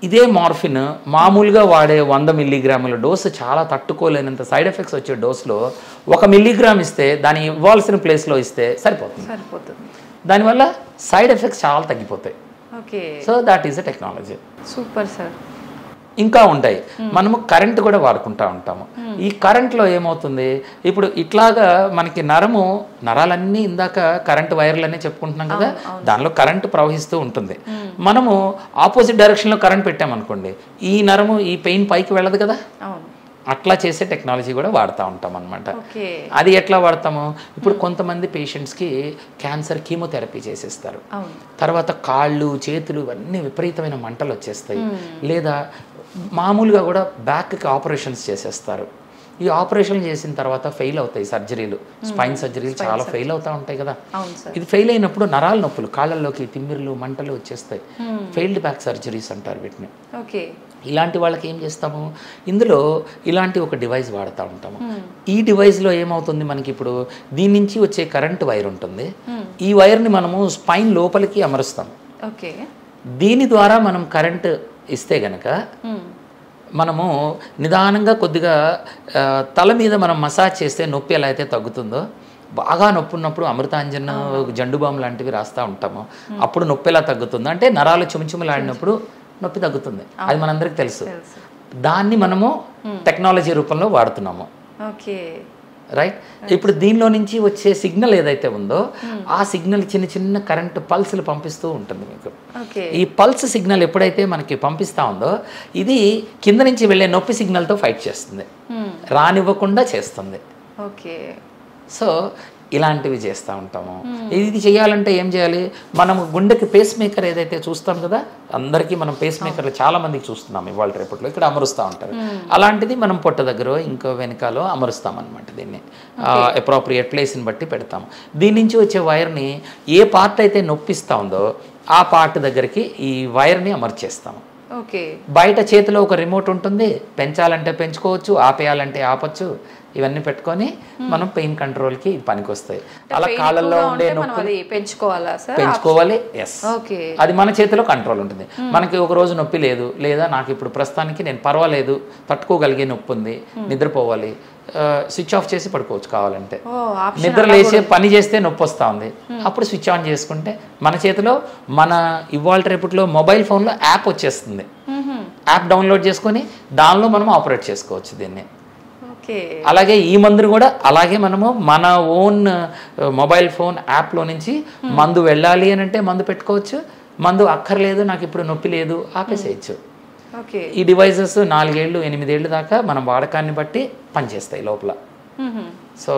ఇదే మార్ఫిన్ మామూలుగా వాడే 100 మిల్లీగ్రాముల డోసు చాలా తట్టుకోలేనంత సైడ్ ఎఫెక్ట్స్ వచ్చే డోసులో 1 మిల్లీగ్రామ్ ఇస్తే దాన్ని ఇవ్వాల్సిన ప్లేస్లో ఇస్తే సరిపోతుంది. దానివల్ల సైడ్ ఎఫెక్ట్స్ చాలా తగ్గిపోతాయి. Okay. So that is a technology. Super sir. ఇంకా ఉంటాయి. మనము కరెంట్ కూడా వాడుకుంటూ ఉంటాము. ఈ కరెంట్లో ఏమవుతుంది, ఇప్పుడు ఇట్లాగా మనకి నరాలన్నీ ఇందాక కరెంట్ వైర్లన్నీ చెప్పుకుంటున్నాం కదా, దానిలో కరెంటు ప్రవహిస్తూ ఉంటుంది. మనము ఆపోజిట్ డైరెక్షన్లో కరెంట్ పెట్టామనుకోండి, ఈ నరము ఈ పెయిన్ పైకి వెళ్ళదు కదా, అట్లా చేసే టెక్నాలజీ కూడా వాడుతూ ఉంటాం అనమాట. అది ఎట్లా వాడతాము, ఇప్పుడు కొంతమంది పేషెంట్స్కి క్యాన్సర్ కీమోథెరపీ చేసేస్తారు, తర్వాత కాళ్ళు చేతులు ఇవన్నీ విపరీతమైన మంటలు వచ్చేస్తాయి, లేదా మామూలుగా కూడా బ్యాక్కి ఆపరేషన్స్ చేసేస్తారు. ఈ ఆపరేషన్ చేసిన తర్వాత ఫెయిల్ అవుతాయి సర్జరీలు, స్పైన్ సర్జరీలు చాలా ఫెయిల్ అవుతూ ఉంటాయి కదా. ఇది ఫెయిల్ అయినప్పుడు నరాల నొప్పులు, కాళ్ళల్లోకి తిమ్మిర్లు మంటలు వచ్చేస్తాయి, ఫెయిల్డ్ బ్యాక్ సర్జరీస్ అంటారు వీటిని. ఇలాంటి వాళ్ళకి ఏం చేస్తాము, ఇందులో ఇలాంటి ఒక డివైస్ వాడుతూ ఉంటాము. ఈ డివైస్లో ఏమవుతుంది, మనకి ఇప్పుడు దీని నుంచి వచ్చే కరెంట్ వైర్ ఉంటుంది, ఈ వైర్ని మనము స్పైన్ లోపలికి అమరుస్తాం. దీని ద్వారా మనం కరెంట్ ఇస్తే గనక మనము నిదానంగా కొద్దిగా తల మీద మనం మసాజ్ చేస్తే నొప్పి ఎలా అయితే తగ్గుతుందో, బాగా నొప్పి ఉన్నప్పుడు అమృతాంజన్ జండు బామ్ లాంటివి రాస్తూ ఉంటాము, అప్పుడు నొప్పి ఎలా తగ్గుతుందో అంటే నరాలు చుమిచుములాడినప్పుడు నొప్పి తగ్గుతుంది, అది మనందరికి తెలుసు. దాన్ని మనము టెక్నాలజీ రూపంలో వాడుతున్నాము. రైట్. ఇప్పుడు దీనిలో నుంచి వచ్చే సిగ్నల్ ఏదైతే ఉందో ఆ సిగ్నల్ చిన్న చిన్న కరెంట్ పల్స్లు పంపిస్తూ ఉంటుంది మీకు. ఈ పల్స్ సిగ్నల్ ఎప్పుడైతే మనకి పంపిస్తూ ఉందో ఇది కింద నుంచి వెళ్ళే నొప్పి సిగ్నల్తో ఫైట్ చేస్తుంది, రానివ్వకుండా చేస్తుంది. సో ఇలాంటివి చేస్తూ ఉంటాము. ఇది చేయాలంటే ఏం చేయాలి, మనము గుండెకి పేస్ మేకర్ ఏదైతే చూస్తాం కదా, అందరికీ మనం పేస్ మేకర్లు చాలా మందికి చూస్తున్నాం ఇవాళ రేపట్లో, ఇక్కడ అమరుస్తూ ఉంటారు. అలాంటిది మనం పొట్ట దగ్గర ఇంకో వెనకాలో అమరుస్తాం అనమాట. దీన్ని అప్రోప్రియేట్ ప్లేస్ని బట్టి పెడతాము. దీని నుంచి వచ్చే వైర్ని ఏ పార్ట్ అయితే నొప్పిస్తూ ఉందో ఆ పార్ట్ దగ్గరికి ఈ వైర్ని అమర్చేస్తాము. బయట చేతిలో ఒక రిమోట్ ఉంటుంది, పెంచాలంటే పెంచుకోవచ్చు, ఆపేయాలంటే ఆపచ్చు. ఇవన్నీ పెట్టుకొని మనం పెయిన్ కంట్రోల్కి పనికొస్తాయి. అలా కాళ్ళల్లో ఉండే నొప్పి పెంచుకోవాలి. ఎస్, అది మన చేతిలో కంట్రోల్ ఉంటుంది. మనకి ఒక రోజు నొప్పి లేదు, లేదా నాకు ఇప్పుడు ప్రస్తుతానికి నేను పర్వాలేదు, తట్టుకోగలిగే నొప్పి ఉంది, నిద్రపోవాలి, స్విచ్ ఆఫ్ చేసి పడుకోవచ్చు కావాలంటే. నిద్ర లేచే పని చేస్తే నొప్పి వస్తూ ఉంది, అప్పుడు స్విచ్ ఆన్ చేసుకుంటే మన చేతిలో మన ఇవాళ రేపట్లో మొబైల్ ఫోన్లో యాప్ వచ్చేస్తుంది, యాప్ డౌన్లోడ్ చేసుకొని దానిలో మనం ఆపరేట్ చేసుకోవచ్చు దీన్ని. అలాగే ఈ మందును కూడా అలాగే మనము మన ఓన్ మొబైల్ ఫోన్ యాప్లో నుంచి మందు వెళ్ళాలి అని అంటే మందు పెట్టుకోవచ్చు, మందు అక్కర్లేదు నాకు ఇప్పుడు నొప్పి లేదు ఆపేసేయచ్చు. ఈ డివైజెస్ 4 ఏళ్ళు 8 ఏళ్ళు దాకా మనం వాడకాన్ని బట్టి పనిచేస్తాయి లోపల. సో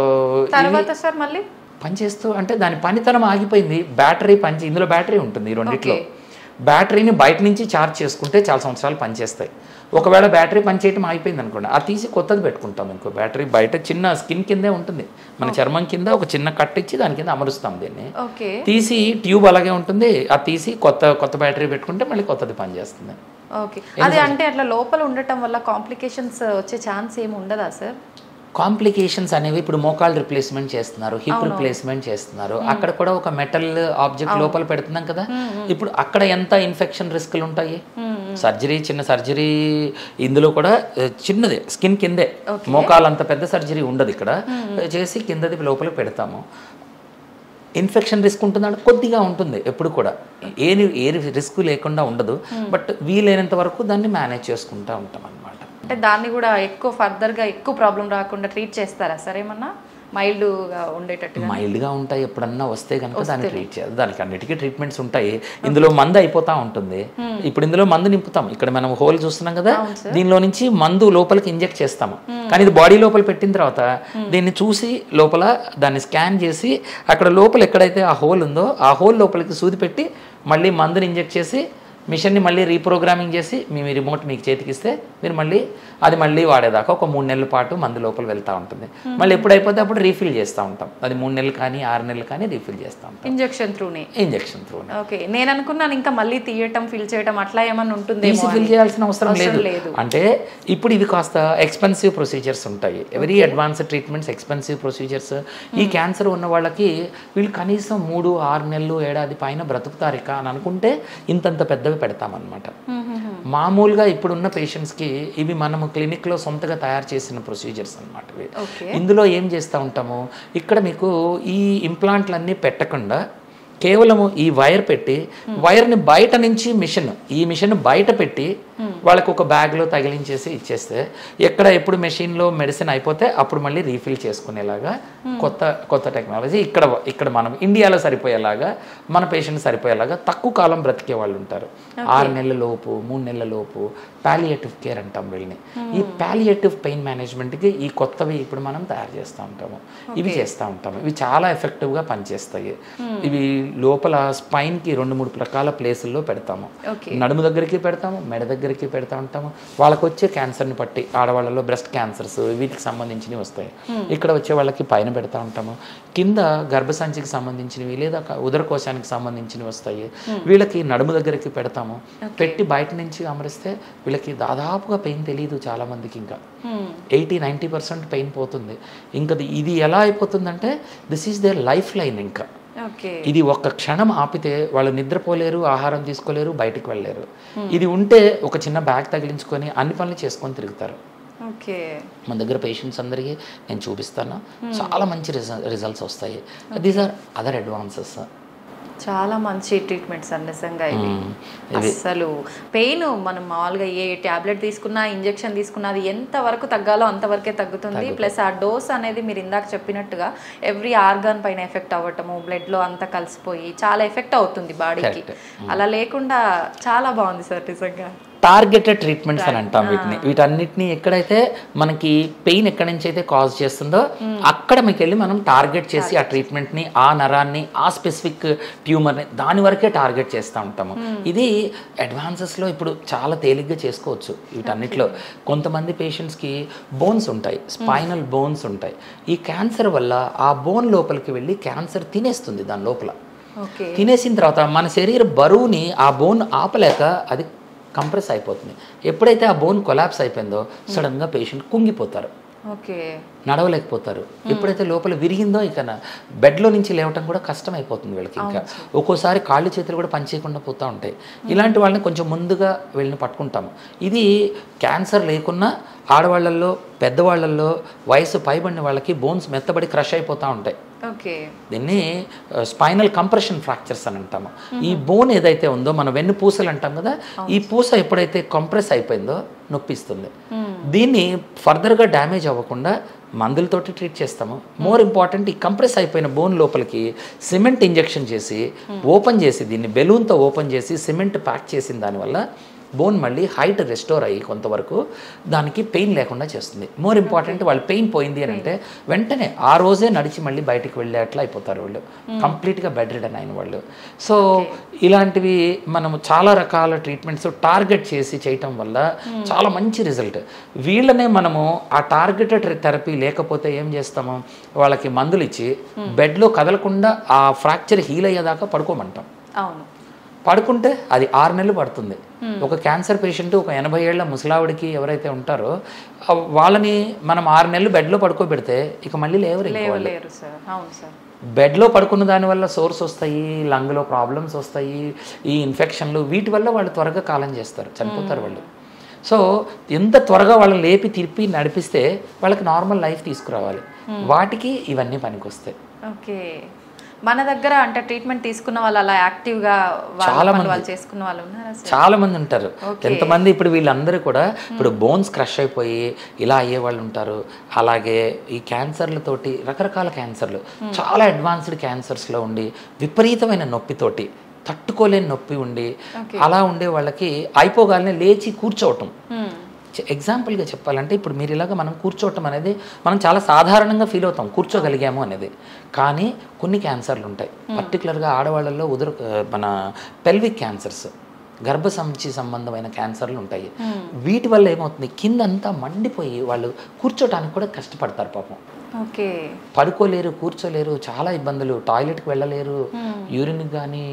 మళ్ళీ పనిచేస్తూ అంటే దాని పనితనం ఆగిపోయింది, బ్యాటరీ ఇందులో బ్యాటరీ ఉంటుంది. ఈ రెండిట్లో బ్యాటరీని బయట నుంచి ఛార్జ్ చేసుకుంటే చాలా సంవత్సరాలు పనిచేస్తాయి. ఒకవేళ బ్యాటరీ పనిచేయటం అయిపోయింది అనుకోండి, అది తీసి కొత్తది పెట్టుకుంటాం. ఇంకో బ్యాటరీ బయట చిన్న స్కిన్ కిందే ఉంటుంది, మన చర్మం కింద ఒక చిన్న కట్ ఇచ్చి దాని కింద అమరుస్తాం. దీన్ని తీసి ట్యూబ్ అలాగే ఉంటుంది, అది తీసి కొత్త బ్యాటరీ పెట్టుకుంటే మళ్ళీ కొత్తది పనిచేస్తుంది. అది అంటే అట్లా లోపల ఉండటం వల్ల కాంప్లికేషన్స్ వచ్చే ఛాన్స్ ఏమి ఉండదా సార్? కాంప్లికేషన్స్ అనేవి ఇప్పుడు మోకాల్ రిప్లేస్మెంట్ చేస్తున్నారు, హిప్ రిప్లేస్మెంట్ చేస్తున్నారు, అక్కడ కూడా ఒక మెటల్ ఆబ్జెక్ట్ లోపల పెడుతున్నాం కదా, ఇప్పుడు అక్కడ ఎంత ఇన్ఫెక్షన్ రిస్క్లు ఉంటాయి. చిన్న సర్జరీ ఇందులో కూడా చిన్నది స్కిన్ కిందే, మోకాలు అంత పెద్ద సర్జరీ ఉండదు, ఇక్కడ చేసి కిందది లోపల పెడతాము. ఇన్ఫెక్షన్ రిస్క్ ఉంటుందంటే కొద్దిగా ఉంటుంది, ఎప్పుడు కూడా ఏ రిస్క్ లేకుండా ఉండదు, బట్ వీలైనంత వరకు దాన్ని మేనేజ్ చేసుకుంటూ ఉంటాం అన్నమాట. అంటే దాన్ని కూడా ఎక్కువ ఫర్దర్గా ఎక్కువ ప్రాబ్లం రాకుండా ట్రీట్ చేస్తారా సార్? ఏమన్నా మైల్డ్గా ఉండేటట్టు? మైల్డ్గా ఉంటాయి, ఎప్పుడన్నా వస్తే కనుక దాన్ని ట్రీట్ చేయాలి. దానికి అన్నిటికీ ట్రీట్మెంట్స్ ఉంటాయి. ఇందులో మందు అయిపోతూ ఉంటుంది, ఇప్పుడు ఇందులో మందు నింపుతాం. ఇక్కడ మనం హోల్ చూస్తున్నాం కదా, దీనిలో నుంచి మందు లోపలికి ఇంజెక్ట్ చేస్తాము. కానీ ఇది బాడీ లోపల పెట్టిన తర్వాత దీన్ని చూసి లోపల దాన్ని స్కాన్ చేసి అక్కడ లోపల ఎక్కడైతే ఆ హోల్ ఉందో ఆ హోల్ లోపలికి సూది పెట్టి మళ్ళీ మందుని ఇంజెక్ట్ చేసి మిషన్ని మళ్ళీ రీప్రోగ్రామింగ్ చేసి మీ రిమోట్ మీకు చేతికిస్తే మీరు మళ్ళీ వాడేదాకా ఒక 3 నెలల పాటు మందు లోపల వెళ్తూ ఉంటుంది. మళ్ళీ ఎప్పుడైపోతే అప్పుడు రీఫిల్ చేస్తూ ఉంటాం. అది 3 నెలలు కానీ 6 నెలలు కానీ రీఫిల్ చేస్తూ ఉంటాం. ఇంజెక్షన్ త్రూనే. ఓకే, నేను అనుకున్నాను ఇంకా మళ్ళీ తీయటం ఫిల్ చేయటం అట్లా ఏమన్నా ఉంటుంది. ఫిల్ చేయాల్సిన అవసరం లేదు. అంటే ఇప్పుడు ఇవి కాస్త ఎక్స్పెన్సివ్ ప్రొసీజర్స్ ఉంటాయి. Very advanced treatments, expensive procedures. ఈ క్యాన్సర్ ఉన్న వాళ్ళకి వీళ్ళు కనీసం 3, 6 నెలలు, ఏడాది పైన బ్రతుకుతారు ఇక అని అనుకుంటే ఇంతంత పెద్దవి పెడతామన్నమాట. మామూలుగా ఇప్పుడున్న పేషెంట్స్కి ఇవి మనము క్లినిక్లో సొంతగా తయారు చేసిన ప్రొసీజర్స్ అనమాట. ఇందులో ఏం చేస్తూ ఉంటాము, ఇక్కడ మీకు ఈ ఇంప్లాంట్లన్నీ పెట్టకుండా కేవలం ఈ వైర్ పెట్టి వైర్ని బయట నుంచి ఈ మిషన్ బయట పెట్టి వాళ్ళకి ఒక బ్యాగ్లో తగిలించేసి ఇచ్చేస్తే ఎక్కడ ఎప్పుడు మెషిన్లో మెడిసిన్ అయిపోతే అప్పుడు మళ్ళీ రీఫిల్ చేసుకునేలాగా కొత్త టెక్నాలజీ ఇక్కడ మనం ఇండియాలో సరిపోయేలాగా మన పేషెంట్ సరిపోయేలాగా తక్కువ కాలం బ్రతికే వాళ్ళు ఉంటారు. 6 నెలల లోపు 3 నెలల లోపు పాలియేటివ్ కేర్ అంటాం వీళ్ళని. ఈ పాలియేటివ్ పెయిన్ మేనేజ్మెంట్కి ఈ కొత్తవి ఇప్పుడు మనం తయారు చేస్తూ ఉంటాము, ఇవి చేస్తూ ఉంటాము. ఇవి చాలా ఎఫెక్టివ్గా పనిచేస్తాయి. ఇవి లోపల స్పైన్కి 2-3 రకాల ప్లేసుల్లో పెడతాము. నడుము దగ్గరికి పెడతాము, మెడ దగ్గరికి పెడతా ఉంటాము. వాళ్ళకి వచ్చే క్యాన్సర్ని బట్టి ఆడవాళ్ళలో బ్రెస్ట్ క్యాన్సర్స్ వీటికి సంబంధించినవి వస్తాయి. ఇక్కడ వచ్చే వాళ్ళకి పైన పెడతా ఉంటాము. కింద గర్భసంచికి సంబంధించినవి లేదా ఉదరకోశానికి సంబంధించినవి వస్తాయి. వీళ్ళకి నడుము దగ్గరికి పెడతాము. పెట్టి బయట నుంచి అమరిస్తే వీళ్ళకి దాదాపుగా పెయిన్ తెలియదు చాలా మందికి. ఇంకా 80-90% పెయిన్ పోతుంది. ఇంకా ఇది ఎలా అయిపోతుందంటే this is their lifeline. ఇంకా ఇది ఒక్క క్షణం ఆపితే వాళ్ళు నిద్రపోలేరు, ఆహారం తీసుకోలేరు, బయటికి వెళ్ళలేరు. ఇది ఉంటే ఒక చిన్న బ్యాగ్ తగిలించుకొని అన్ని పనులు చేసుకొని తిరుగుతారు. మన దగ్గర పేషెంట్స్ అందరికీ నేను చూపిస్తాను, చాలా మంచి రిజల్ట్స్ వస్తాయి. These are other advances. చాలా మంచి ట్రీట్మెంట్స్ అండి నిజంగా. ఇది అసలు పెయిన్ మనం మామూలుగా ఏ ట్యాబ్లెట్ తీసుకున్నా ఇంజెక్షన్ తీసుకున్నా అది ఎంత వరకు తగ్గాలో అంతవరకే తగ్గుతుంది. ప్లస్ ఆ డోస్ అనేది మీరు ఇందాక చెప్పినట్టుగా ఎవ్రీ ఆర్గాన్ పైన ఎఫెక్ట్ అవ్వటము, బ్లడ్లో అంతా కలిసిపోయి చాలా ఎఫెక్ట్ అవుతుంది బాడీకి. అలా లేకుండా చాలా బాగుంది సార్ నిజంగా. టార్గెటెడ్ ట్రీట్మెంట్స్ అని అంటాం వీటిని. వీటన్నిటిని ఎక్కడైతే మనకి పెయిన్ ఎక్కడి నుంచి అయితే కాజ్ చేస్తుందో అక్కడ మీకు వెళ్ళి మనం టార్గెట్ చేసి ఆ ట్రీట్మెంట్ని, ఆ నరాన్ని, ఆ స్పెసిఫిక్ ట్యూమర్ని దాని వరకే టార్గెట్ చేస్తూ ఉంటాము. ఇది అడ్వాన్సెస్లో ఇప్పుడు చాలా తేలిగ్గా చేసుకోవచ్చు. వీటన్నిటిలో కొంతమంది పేషెంట్స్కి బోన్స్ ఉంటాయి, స్పైనల్ బోన్స్ ఉంటాయి. ఈ క్యాన్సర్ వల్ల ఆ బోన్ లోపలికి వెళ్ళి క్యాన్సర్ తినేస్తుంది. దాని లోపల తినేసిన తర్వాత మన శరీర బరువుని ఆ బోన్ ఆపలేక అది కంప్రెస్ అయిపోతుంది. ఎప్పుడైతే ఆ బోన్ కొలాప్స్ అయిపోయిందో సడన్గా పేషెంట్ కుంగిపోతారు, నడవలేకపోతారు. ఎప్పుడైతే లోపల విరిగిందో ఇక బెడ్లో నుంచి లేవటం కూడా కష్టం అయిపోతుంది వీళ్ళకి. ఇంకా ఒక్కోసారి కాళ్ళు చేతులు కూడా పనిచేయకుండా పోతూ ఉంటాయి. ఇలాంటి వాళ్ళని కొంచెం ముందుగా వీళ్ళని పట్టుకుంటాము. ఇది క్యాన్సర్ లేకున్నా ఆడవాళ్ళల్లో, పెద్దవాళ్ళల్లో, వయసు పైబడిన వాళ్ళకి బోన్స్ మెత్తబడి క్రష్ అయిపోతూ ఉంటాయి. దీన్ని స్పైనల్ కంప్రెషన్ ఫ్రాక్చర్స్ అని అంటాము. ఈ బోన్ ఏదైతే ఉందో మన వెన్ను పూసలు అంటాం కదా, ఈ పూస ఎప్పుడైతే కంప్రెస్ అయిపోయిందో నొప్పిస్తుంది. దీన్ని ఫర్దర్గా డ్యామేజ్ అవ్వకుండా మందులతోటి ట్రీట్ చేస్తాము. మోర్ ఇంపార్టెంట్, ఈ కంప్రెస్ అయిపోయిన బోన్ లోపలికి సిమెంట్ ఇంజెక్షన్ చేసి ఓపెన్ చేసి దీన్ని బెలూన్తో ఓపెన్ చేసి సిమెంట్ ప్యాక్ చేసిన దానివల్ల బోన్ మళ్ళీ హైట్ రెస్టోర్ అయ్యి కొంతవరకు దానికి పెయిన్ లేకుండా చేస్తుంది. మోర్ ఇంపార్టెంట్, వాళ్ళు పెయిన్ పోయింది అని అంటే వెంటనే ఆ రోజే నడిచి మళ్ళీ బయటికి వెళ్ళేట్లా అయిపోతారు వాళ్ళు, కంప్లీట్గా బెడ్ రిడన్ అయిన వాళ్ళు. సో ఇలాంటివి మనము చాలా రకాల ట్రీట్మెంట్స్ టార్గెట్ చేసి చేయటం వల్ల చాలా మంచి రిజల్ట్. వీళ్ళనే మనము ఆ టార్గెటెడ్ థెరపీ లేకపోతే ఏం చేస్తాము, వాళ్ళకి మందులు ఇచ్చి బెడ్లో కదలకుండా ఆ ఫ్రాక్చర్ హీల్ అయ్యేదాకా పడుకోమంటాం. అవును, పడుకుంటే అది 6 నెలలు పడుతుంది. ఒక క్యాన్సర్ పేషెంట్, ఒక 80 ఏళ్ల ముసలావిడికి ఎవరైతే ఉంటారో వాళ్ళని మనం 6 నెలలు బెడ్లో పడుకోబెడితే ఇక మళ్ళీ లేవరు. బెడ్లో పడుకున్న దానివల్ల సోర్స్ వస్తాయి, లంగ్లో ప్రాబ్లమ్స్ వస్తాయి, ఈ ఇన్ఫెక్షన్లు, వీటి వల్ల వాళ్ళు త్వరగా కాలం చేస్తారు, చనిపోతారు వాళ్ళు. సో ఎంత త్వరగా వాళ్ళని లేపి తిరిపి నడిపిస్తే వాళ్ళకి నార్మల్ లైఫ్ తీసుకురావాలి. వాటికి ఇవన్నీ పనికొస్తాయి. ఓకే, మన దగ్గర అంటే ట్రీట్మెంట్ తీసుకున్న వాళ్ళు అలా యాక్టివ్గా చాలా మంది ఉంటారు. ఎంతమంది ఇప్పుడు వీళ్ళందరూ కూడా ఇప్పుడు బోన్స్ క్రష్ అయిపోయి ఇలా అయ్యే వాళ్ళు ఉంటారు. అలాగే ఈ క్యాన్సర్లతోటి రకరకాల క్యాన్సర్లు, చాలా అడ్వాన్స్డ్ క్యాన్సర్స్లో ఉండి విపరీతమైన నొప్పితోటి తట్టుకోలేని నొప్పి ఉండి అలా ఉండే వాళ్ళకి అయిపోగానే లేచి కూర్చోవటం. ఎగ్జాంపుల్గా చెప్పాలంటే ఇప్పుడు మీరు ఇలాగ మనం కూర్చోవటం అనేది మనం చాలా సాధారణంగా ఫీల్ అవుతాం, కూర్చోగలిగాము అనేది. కానీ కొన్ని క్యాన్సర్లు ఉంటాయి, పర్టికులర్గా ఆడవాళ్ళల్లో మన పెల్విక్ క్యాన్సర్స్, గర్భసంచి సంబంధమైన క్యాన్సర్లు ఉంటాయి. వీటి వల్ల ఏమవుతుంది, కిందంతా మండిపోయి వాళ్ళు కూర్చోటానికి కూడా కష్టపడతారు పాపం. పడుకోలేరు, కూర్చోలేరు, చాలా ఇబ్బందులు, టాయిలెట్కి వెళ్ళలేరు, యూరిన్కి కానీ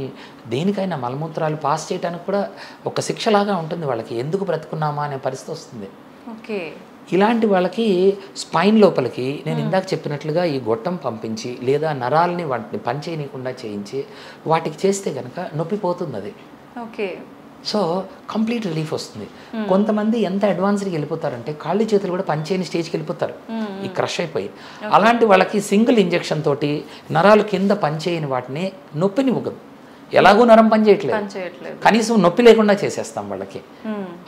దేనికైనా మలమూత్రాలు పాస్ చేయడానికి కూడా ఒక శిక్షలాగా ఉంటుంది వాళ్ళకి. ఎందుకు బ్రతుకున్నామా అనే పరిస్థితి వస్తుంది. ఇలాంటి వాళ్ళకి స్పైన్ లోపలికి నేను ఇందాక చెప్పినట్లుగా ఈ గొట్టం పంపించి లేదా నరాలని వాటిని పనిచేయనీయకుండా చేయించి వాటికి చేస్తే కనుక నొప్పి పోతుంది. అది సో కంప్లీట్ రిలీఫ్ వస్తుంది. కొంతమంది ఎంత అడ్వాన్స్డ్కి వెళ్ళిపోతారంటే కాళ్ళు చేతులు కూడా పనిచేయని స్టేజ్కి వెళ్ళిపోతారు, ఈ క్రష్ అయిపోయి. అలాంటి వాళ్ళకి సింగిల్ ఇంజెక్షన్ తోటి నరాలు కింద పనిచేయని వాటిని నొప్పిని ఇవ్వదు. ఎలాగో నరం పని చేయట్లేదు, కనీసం నొప్పి లేకుండా చేసేస్తాం వాళ్ళకి.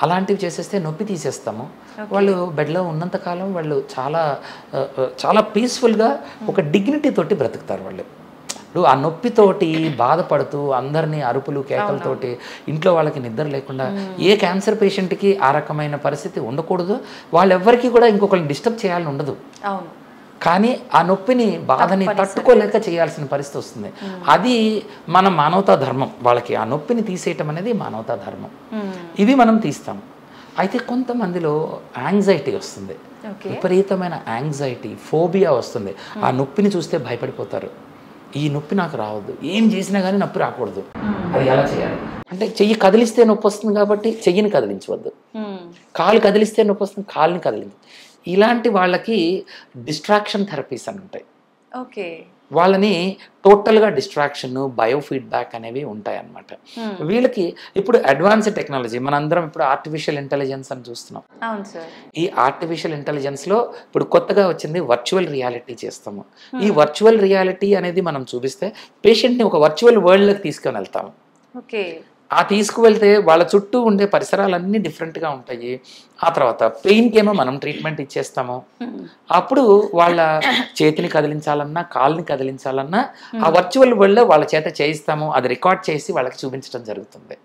అలాంటివి చేసేస్తే నొప్పి తీసేస్తాము. వాళ్ళు బెడ్లో ఉన్నంతకాలం వాళ్ళు చాలా చాలా పీస్ఫుల్గా ఒక డిగ్నిటీ తోటి బ్రతుకుతారు వాళ్ళు. ఇప్పుడు ఆ నొప్పితోటి బాధపడుతూ అందరినీ అరుపులు కేకలతోటి ఇంట్లో వాళ్ళకి నిద్ర లేకుండా, ఏ క్యాన్సర్ పేషెంట్కి ఆ రకమైన పరిస్థితి ఉండకూడదు. వాళ్ళెవ్వరికీ కూడా ఇంకొకరిని డిస్టర్బ్ చేయాలని ఉండదు. కానీ ఆ నొప్పిని బాధని తట్టుకోలేక చేయాల్సిన పరిస్థితి వస్తుంది. అది మన మానవతా ధర్మం. వాళ్ళకి ఆ నొప్పిని తీసేయటం అనేది మానవతా ధర్మం. ఇది మనం తీస్తాం. అయితే కొంతమందిలో యాంగ్జైటీ వస్తుంది, విపరీతమైన యాంగ్జైటీ, ఫోబియా వస్తుంది. ఆ నొప్పిని చూస్తే భయపడిపోతారు. ఈ నొప్పి నాకు రావద్దు, ఏం చేసినా కానీ నొప్పి రాకూడదు. అది ఎలా చేయాలి అంటే, చెయ్యి కదిలిస్తే నొప్పి వస్తుంది కాబట్టి చెయ్యిని కదిలించవద్దు, కాలు కదిలిస్తే నొప్పి వస్తుంది కాలుని కదిలించు. ఇలాంటి వాళ్ళకి డిస్ట్రాక్షన్ థెరపీస్ అని ఉంటాయి. వాళ్ళని టోటల్గా డిస్ట్రాక్షన్, బయోఫీడ్బ్యాక్ అనేవి ఉంటాయి అన్నమాట. వీళ్ళకి ఇప్పుడు అడ్వాన్స్డ్ టెక్నాలజీ, మనందరం ఇప్పుడు ఆర్టిఫిషియల్ ఇంటెలిజెన్స్ అని చూస్తున్నాం. ఈ ఆర్టిఫిషియల్ ఇంటెలిజెన్స్లో ఇప్పుడు కొత్తగా వచ్చింది వర్చువల్ రియాలిటీ చేస్తాము. ఈ వర్చువల్ రియాలిటీ అనేది మనం చూపిస్తే పేషెంట్ని ఒక వర్చువల్ వరల్డ్లోకి తీసుకొని వెళ్తాము. ఆ తీసుకువెళ్తే వాళ్ళ చుట్టూ ఉండే పరిసరాలన్నీ డిఫరెంట్గా ఉంటాయి. ఆ తర్వాత పెయిన్కి ఏమో మనం ట్రీట్మెంట్ ఇచ్చేస్తాము. అప్పుడు వాళ్ళ చేతిని కదిలించాలన్నా కాలుని కదిలించాలన్నా ఆ వర్చువల్ వరల్డ్లో వాళ్ళ చేత చేయిస్తాము. అది రికార్డ్ చేసి వాళ్ళకి చూపించడం జరుగుతుంది.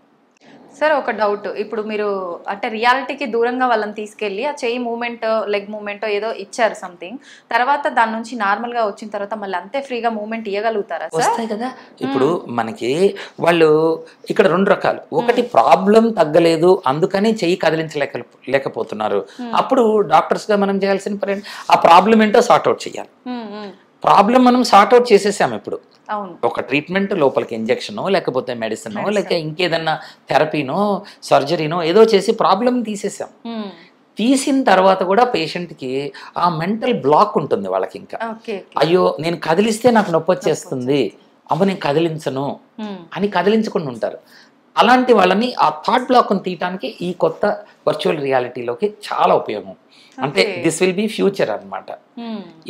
సార్, ఒక డౌట్. ఇప్పుడు మీరు అంటే రియాలిటీకి దూరంగా వాళ్ళని తీసుకెళ్ళి ఆ చెయ్యి మూమెంట్, లెగ్ మూమెంట్ ఏదో ఇచ్చారు సంథింగ్, తర్వాత దాని నుంచి నార్మల్గా వచ్చిన తర్వాత మళ్ళీ అంతే ఫ్రీగా మూమెంట్ ఇవ్వగలుగుతారా? వస్తాయి కదా. ఇప్పుడు మనకి వాళ్ళు ఇక్కడ రెండు రకాలు. ఒకటి ప్రాబ్లం తగ్గలేదు అందుకని చెయ్యి కదిలించలేకపోతున్నారు. అప్పుడు డాక్టర్స్గా మనం చేయాల్సిన పని ఆ ప్రాబ్లం ఏంటో సార్ట్అవుట్ చేయాలి. ప్రాబ్లం మనం సార్ట్అవుట్ చేసేసాము. ఇప్పుడు ఒక ట్రీట్మెంట్ లోపలికి ఇంజెక్షనో లేకపోతే మెడిసినో లేక ఇంకేదన్నా థెరపీనో సర్జరీనో ఏదో చేసి ప్రాబ్లం తీసేసాం. తీసిన తర్వాత కూడా పేషెంట్కి ఆ మెంటల్ బ్లాక్ ఉంటుంది వాళ్ళకి. ఇంకా అయ్యో నేను కదిలిస్తే నాకు నొప్పి వచ్చేస్తుంది, అమ్మ నేను కదిలించను అని కదిలించకుండా ఉంటారు. అలాంటి వాళ్ళని ఆ థాట్ బ్లాక్ని తీయటానికి ఈ కొత్త వర్చువల్ రియాలిటీలోకి చాలా ఉపయోగం. అంటే దిస్ విల్ బి ఫ్యూచర్ అనమాట.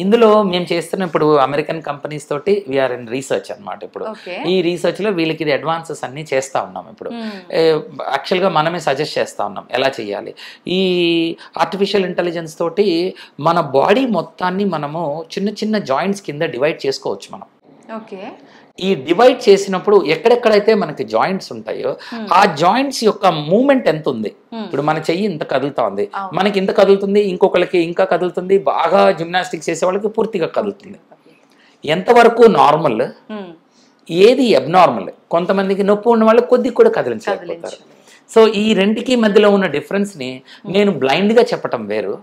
ఇందులో మేము చేస్తున్న ఇప్పుడు అమెరికన్ కంపెనీస్ తోటి వీఆర్ ఇన్ రీసెర్చ్ అనమాట. ఇప్పుడు ఈ రీసెర్చ్ లో వీళ్ళకి ఇది అడ్వాన్సెస్ అన్ని చేస్తా ఉన్నాం. ఇప్పుడు యాక్చువల్గా మనమే సజెస్ట్ చేస్తా ఉన్నాం ఎలా చేయాలి. ఈ ఆర్టిఫిషియల్ ఇంటెలిజెన్స్ తోటి మన బాడీ మొత్తాన్ని మనము చిన్న చిన్న జాయింట్స్ కింద డివైడ్ చేసుకోవచ్చు మనం. ఈ డివైడ్ చేసినప్పుడు ఎక్కడెక్కడైతే మనకి జాయింట్స్ ఉంటాయో ఆ జాయింట్స్ యొక్క మూమెంట్ ఎంత ఉంది. ఇప్పుడు మన చెయ్యి ఇంత కదులుతా ఉంది, మనకి ఇంత కదులుతుంది, ఇంకొకరికి ఇంకా కదులుతుంది, బాగా జిమ్నాస్టిక్స్ చేసే వాళ్ళకి పూర్తిగా కదులుతుంది. ఎంతవరకు నార్మల్, ఏది అబ్నార్మల్. కొంతమందికి నొప్పి ఉన్న వాళ్ళు కొద్దిగా కూడా కదిలించలేకపోతారు. సో ఈ రెండుకి మధ్యలో ఉన్న డిఫరెన్స్ని నేను బ్లైండ్గా చెప్పటం వేరు.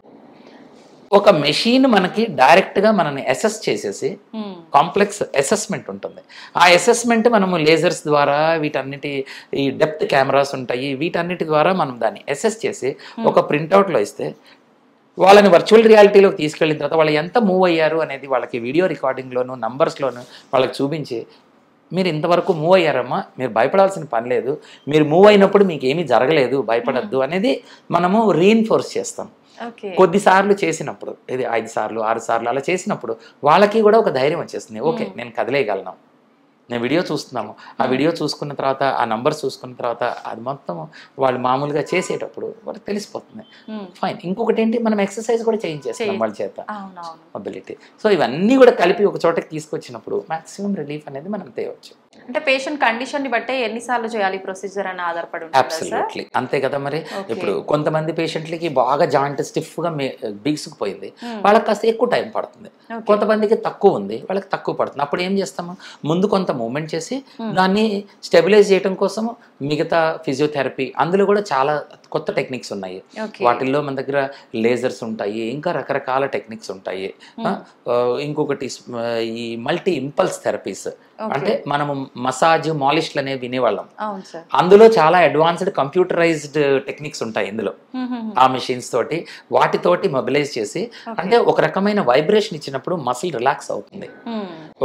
ఒక మెషిన్ మనకి డైరెక్ట్గా మనల్ని అసెస్ చేసేసి కాంప్లెక్స్ అసెస్మెంట్ ఉంటుంది. ఆ అసెస్మెంట్ మనము లేజర్స్ ద్వారా, వీటన్నిటి ఈ డెప్త్ కెమెరాస్ ఉంటాయి, వీటన్నిటి ద్వారా మనం దాన్ని అసెస్ చేసి ఒక ప్రింట్అవుట్లో ఇస్తే వాళ్ళని వర్చువల్ రియాలిటీలోకి తీసుకెళ్ళిన తర్వాత వాళ్ళు ఎంత మూవ్ అయ్యారు అనేది వాళ్ళకి వీడియో రికార్డింగ్లోను నంబర్స్లోను వాళ్ళకి చూపించి, మీరు ఇంతవరకు మూవ్ అయ్యారమ్మా, మీరు భయపడాల్సిన పని లేదు, మీరు మూవ్ అయినప్పుడు మీకు ఏమీ జరగలేదు, భయపడద్దు అనేది మనము రీఇన్ఫోర్స్ చేస్తాం. కొద్దిసార్లు చేసినప్పుడు, ఇది 5 సార్లు 6 సార్లు అలా చేసినప్పుడు వాళ్ళకి కూడా ఒక ధైర్యం వచ్చేస్తుంది. ఓకే, నేను కదిలేయగలను, నేను వీడియో చూస్తున్నాము, ఆ వీడియో చూసుకున్న తర్వాత ఆ నంబర్స్ చూసుకున్న తర్వాత అది మొత్తం వాళ్ళు మామూలుగా చేసేటప్పుడు వాళ్ళకి తెలిసిపోతుంది. ఫైన్. ఇంకొకటి ఏంటి, మనం ఎక్సర్సైజ్ కూడా చేయించేస్తాం వాళ్ళ చేత, మొబిలిటీ. సో ఇవన్నీ కూడా కలిపి ఒక చోటకి తీసుకొచ్చినప్పుడు మాక్సిమం రిలీఫ్ అనేది మనం తేవచ్చు. అంటే పేషెంట్ కండిషన్ ని బట్టే ఎన్నిసార్లు చేయాలి ప్రొసీజర్ అని ఆధారపడి ఉంటుంది. అబ్సల్యూట్లీ అంతే కదా. మరి ఇప్పుడు కొంతమంది పేషెంట్లకి బాగా జాయింట్ స్టిఫ్ గా బిగుసుకుపోయింది, వాళ్ళకి కాస్త ఎక్కువ టైం పడుతుంది. కొంతమందికి తక్కువ ఉంది, వాళ్ళకి తక్కువ పడుతుంది. అప్పుడు ఏం చేస్తాము, ముందు కొంత మూవ్మెంట్ చేసి దాన్ని స్టెబిలైజ్ చేయడం కోసం మిగతా ఫిజియోథెరపీ, అందులో కూడా చాలా కొత్త టెక్నిక్స్ ఉన్నాయి. వాటిల్లో మన దగ్గర లేజర్స్ ఉంటాయి, ఇంకా రకరకాల టెక్నిక్స్ ఉంటాయి. ఇంకొకటి ఈ మల్టీ ఇంపల్స్ థెరపీస్, అంటే మనము మసాజ్, మాలిష్లు అనేవి వినేవాళ్ళం. అందులో చాలా అడ్వాన్స్డ్ కంప్యూటరైజ్డ్ టెక్నిక్స్ ఉంటాయి ఇందులో. ఆ మెషిన్స్ తోటి వాటితోటి మొబిలైజ్ చేసి, అంటే ఒక రకమైన వైబ్రేషన్ ఇచ్చినప్పుడు మసిల్ రిలాక్స్ అవుతుంది.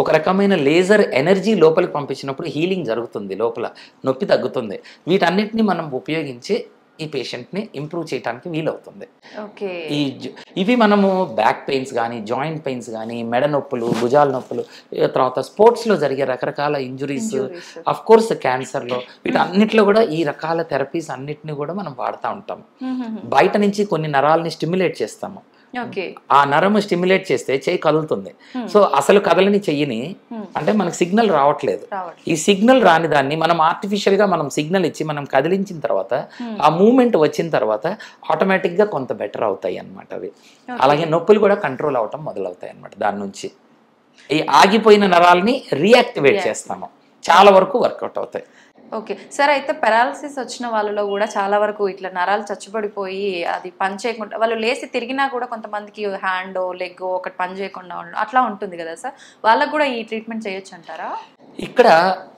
ఒక రకమైన లేజర్ ఎనర్జీ లోపలికి పంపించినప్పుడు హీలింగ్ జరుగుతుంది, లోపల నొప్పి తగ్గుతుంది. వీటన్నిటిని మనం ఉపయోగించి ఈ పేషెంట్ని ఇంప్రూవ్ చేయడానికి వీలవుతుంది. ఇవి మనము బ్యాక్ పెయిన్స్ కానీ, జాయింట్ పెయిన్స్ కానీ, మెడ నొప్పులు, భుజాల నొప్పులు, తర్వాత స్పోర్ట్స్లో జరిగే రకరకాల ఇంజురీస్, అఫ్ కోర్స్ క్యాన్సర్లో, వీటన్నిటిలో కూడా ఈ రకాల థెరపీస్ అన్నిటిని కూడా మనం వాడుతూ ఉంటాము. బయట నుంచి కొన్ని నరాలని స్టిమ్యులేట్ చేస్తాము. ఆ నరము స్టిమ్యులేట్ చేస్తే చెయ్యి కదులుతుంది. సో అసలు కదలని చెయ్యిని అంటే మనకు సిగ్నల్ రావట్లేదు. ఈ సిగ్నల్ రాని దాన్ని మనం ఆర్టిఫిషియల్ గా మనం సిగ్నల్ ఇచ్చి మనం కదిలించిన తర్వాత ఆ మూమెంట్ వచ్చిన తర్వాత ఆటోమేటిక్ గా కొంత బెటర్ అవుతాయి అన్నమాట అవి. అలాగే నొప్పులు కూడా కంట్రోల్ అవటం మొదలవుతాయి అన్నమాట. దాని నుంచి ఈ ఆగిపోయిన నరాలని రీయాక్టివేట్ చేస్తాము, చాలా వరకు వర్కౌట్ అవుతాయి. ఓకే సార్, అయితే పెరాలసిస్ వచ్చిన వాళ్ళలో కూడా చాలా వరకు ఇట్లా నరాలు చచ్చుబడిపోయి అది పని చేయకుండా వాళ్ళు లేసి తిరిగినా కూడా కొంతమందికి హ్యాండ్ లెగ్ ఒకటి పని చేయకుండా ఉండడం అట్లా ఉంటుంది కదా సార్, వాళ్ళకు కూడా ఈ ట్రీట్మెంట్ చేయొచ్చు అంటారా? ఇక్కడ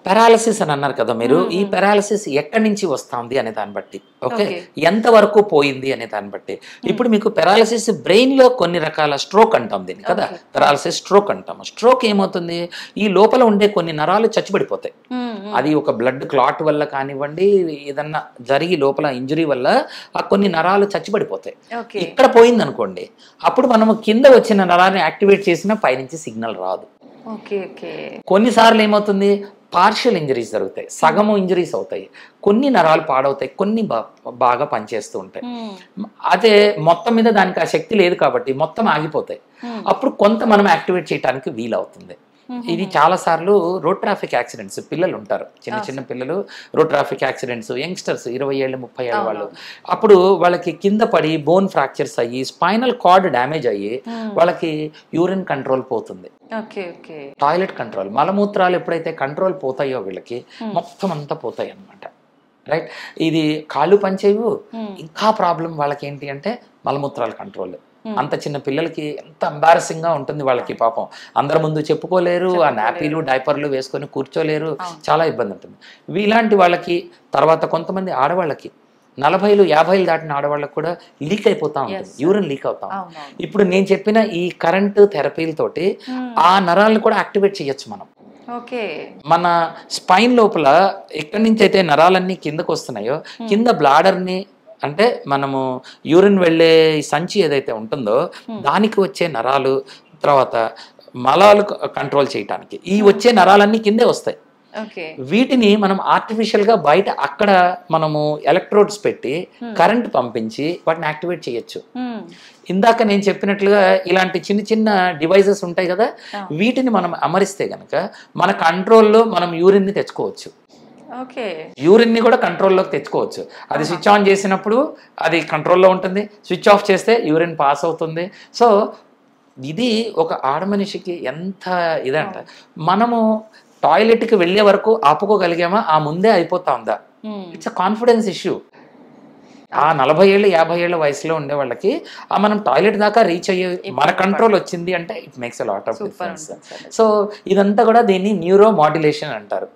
పెరాలసిస్ అని అన్నారు కదా మీరు, ఈ పెరాలసిస్ ఎక్కడి నుంచి వస్తుంది అనే దాన్ని బట్టి, ఓకే, ఎంత వరకు పోయింది అనే దాన్ని బట్టి. ఇప్పుడు మీకు పెరాలసిస్ బ్రెయిన్ లో కొన్ని రకాల స్ట్రోక్ అంటాం దీన్ని కదా, పెరాలసిస్ స్ట్రోక్ అంటాము. స్ట్రోక్ ఏమవుతుంది, ఈ లోపల ఉండే కొన్ని నరాలు చచ్చిపడిపోతాయి. అది ఒక బ్లడ్ క్లాట్ వల్ల కానివ్వండి, ఏదన్నా జరిగి లోపల ఇంజురీ వల్ల ఆ కొన్ని నరాలు చచ్చిపడిపోతాయి. ఇక్కడ పోయింది అనుకోండి, అప్పుడు మనము కింద వచ్చిన నరాన్ని యాక్టివేట్ చేసినా పైనుంచి సిగ్నల్ రాదు. కొన్నిసార్లు ఏమవుతుంది, పార్షియల్ ఇంజరీస్ జరుగుతాయి, సగము ఇంజరీస్ అవుతాయి, కొన్ని నరాలు పాడవుతాయి, కొన్ని బాగా పనిచేస్తూ ఉంటాయి. అదే మొత్తం మీద దానికి ఆ శక్తి లేదు కాబట్టి మొత్తం ఆగిపోతాయి. అప్పుడు కొంత మనం యాక్టివేట్ చేయడానికి వీలవుతుంది. ఇది చాలా సార్లు రోడ్ ట్రాఫిక్ యాక్సిడెంట్స్, పిల్లలు ఉంటారు, చిన్న చిన్న పిల్లలు రోడ్ ట్రాఫిక్ యాక్సిడెంట్స్, యంగ్స్టర్స్ 20 ఏళ్ళు 30 ఏళ్ళ వాళ్ళు, అప్పుడు వాళ్ళకి కింద పడి బోన్ ఫ్రాక్చర్స్ అయ్యి స్పైనల్ కార్డ్ డ్యామేజ్ అయ్యి వాళ్ళకి యూరిన్ కంట్రోల్ పోతుంది, టాయిలెట్ కంట్రోల్, మలమూత్రాలు ఎప్పుడైతే కంట్రోల్ పోతాయో వీళ్ళకి మొత్తం అంతా పోతాయి అన్నమాట. రైట్, ఇది కాళ్ళు పనిచేయవు. ఇంకా ప్రాబ్లం వాళ్ళకి ఏంటి అంటే మలమూత్రాల కంట్రోల్. అంత చిన్న పిల్లలకి ఎంత ఎంబారసింగ్ గా ఉంటుంది వాళ్ళకి, పాపం అందరి ముందు చెప్పుకోలేరు, ఆ నాపీలు డైపర్లు వేసుకొని కూర్చోలేరు, చాలా ఇబ్బంది ఉంటుంది. ఇలాంటి వాళ్ళకి తర్వాత కొంతమంది ఆడవాళ్ళకి 40లు 50లు దాటిన ఆడవాళ్ళకి కూడా లీక్ అయిపోతా ఉంటుంది, యూరిన్ లీక్ అవుతా ఉంటుంది. ఇప్పుడు నేను చెప్పిన ఈ కరెంటు థెరపీలతోటి ఆ నరాలను కూడా యాక్టివేట్ చేయొచ్చు మనం. మన స్పైన్ లోపల ఎక్కడి నుంచి అయితే నరాలన్నీ కిందకు వస్తున్నాయో, కింద బ్లాడర్ని అంటే మనము యూరిన్ వెళ్ళే సంచి ఏదైతే ఉంటుందో దానికి వచ్చే నరాలు, తర్వాత మలాలు కంట్రోల్ చేయడానికి ఈ వచ్చే నరాలన్నీ కిందే వస్తాయి. వీటిని మనం ఆర్టిఫిషియల్ గా బయట అక్కడ మనము ఎలక్ట్రోడ్స్ పెట్టి కరెంట్ పంపించి వాటిని యాక్టివేట్ చేయొచ్చు. ఇందాక నేను చెప్పినట్లుగా ఇలాంటి చిన్న చిన్న డివైజెస్ ఉంటాయి కదా, వీటిని మనం అమరిస్తే గనక మన కంట్రోల్లో మనం యూరిన్ ని తెచ్చుకోవచ్చు. యూరిన్ ని కూడా కంట్రోల్లోకి తెచ్చుకోవచ్చు. అది స్విచ్ ఆన్ చేసినప్పుడు అది కంట్రోల్లో ఉంటుంది, స్విచ్ ఆఫ్ చేస్తే యూరిన్ పాస్ అవుతుంది. సో ఇది ఒక ఆడ మనిషికి ఎంత ఇదంట, మనము టాయిలెట్కి వెళ్ళే వరకు ఆపుకోగలిగామా, ఆ ముందే అయిపోతా ఉందా, ఇట్స్ అ కాన్ఫిడెన్స్ ఇష్యూ. ఆ 40 ఏళ్ళు 50 ఏళ్ళ వయసులో ఉండే వాళ్ళకి మనం టాయిలెట్ దాకా రీచ్ అయ్యే మన కంట్రోల్ వచ్చింది అంటే it makes a lot of difference. So ఇదంతా కూడా దీన్ని న్యూరో మాడ్యులేషన్ అంటారు.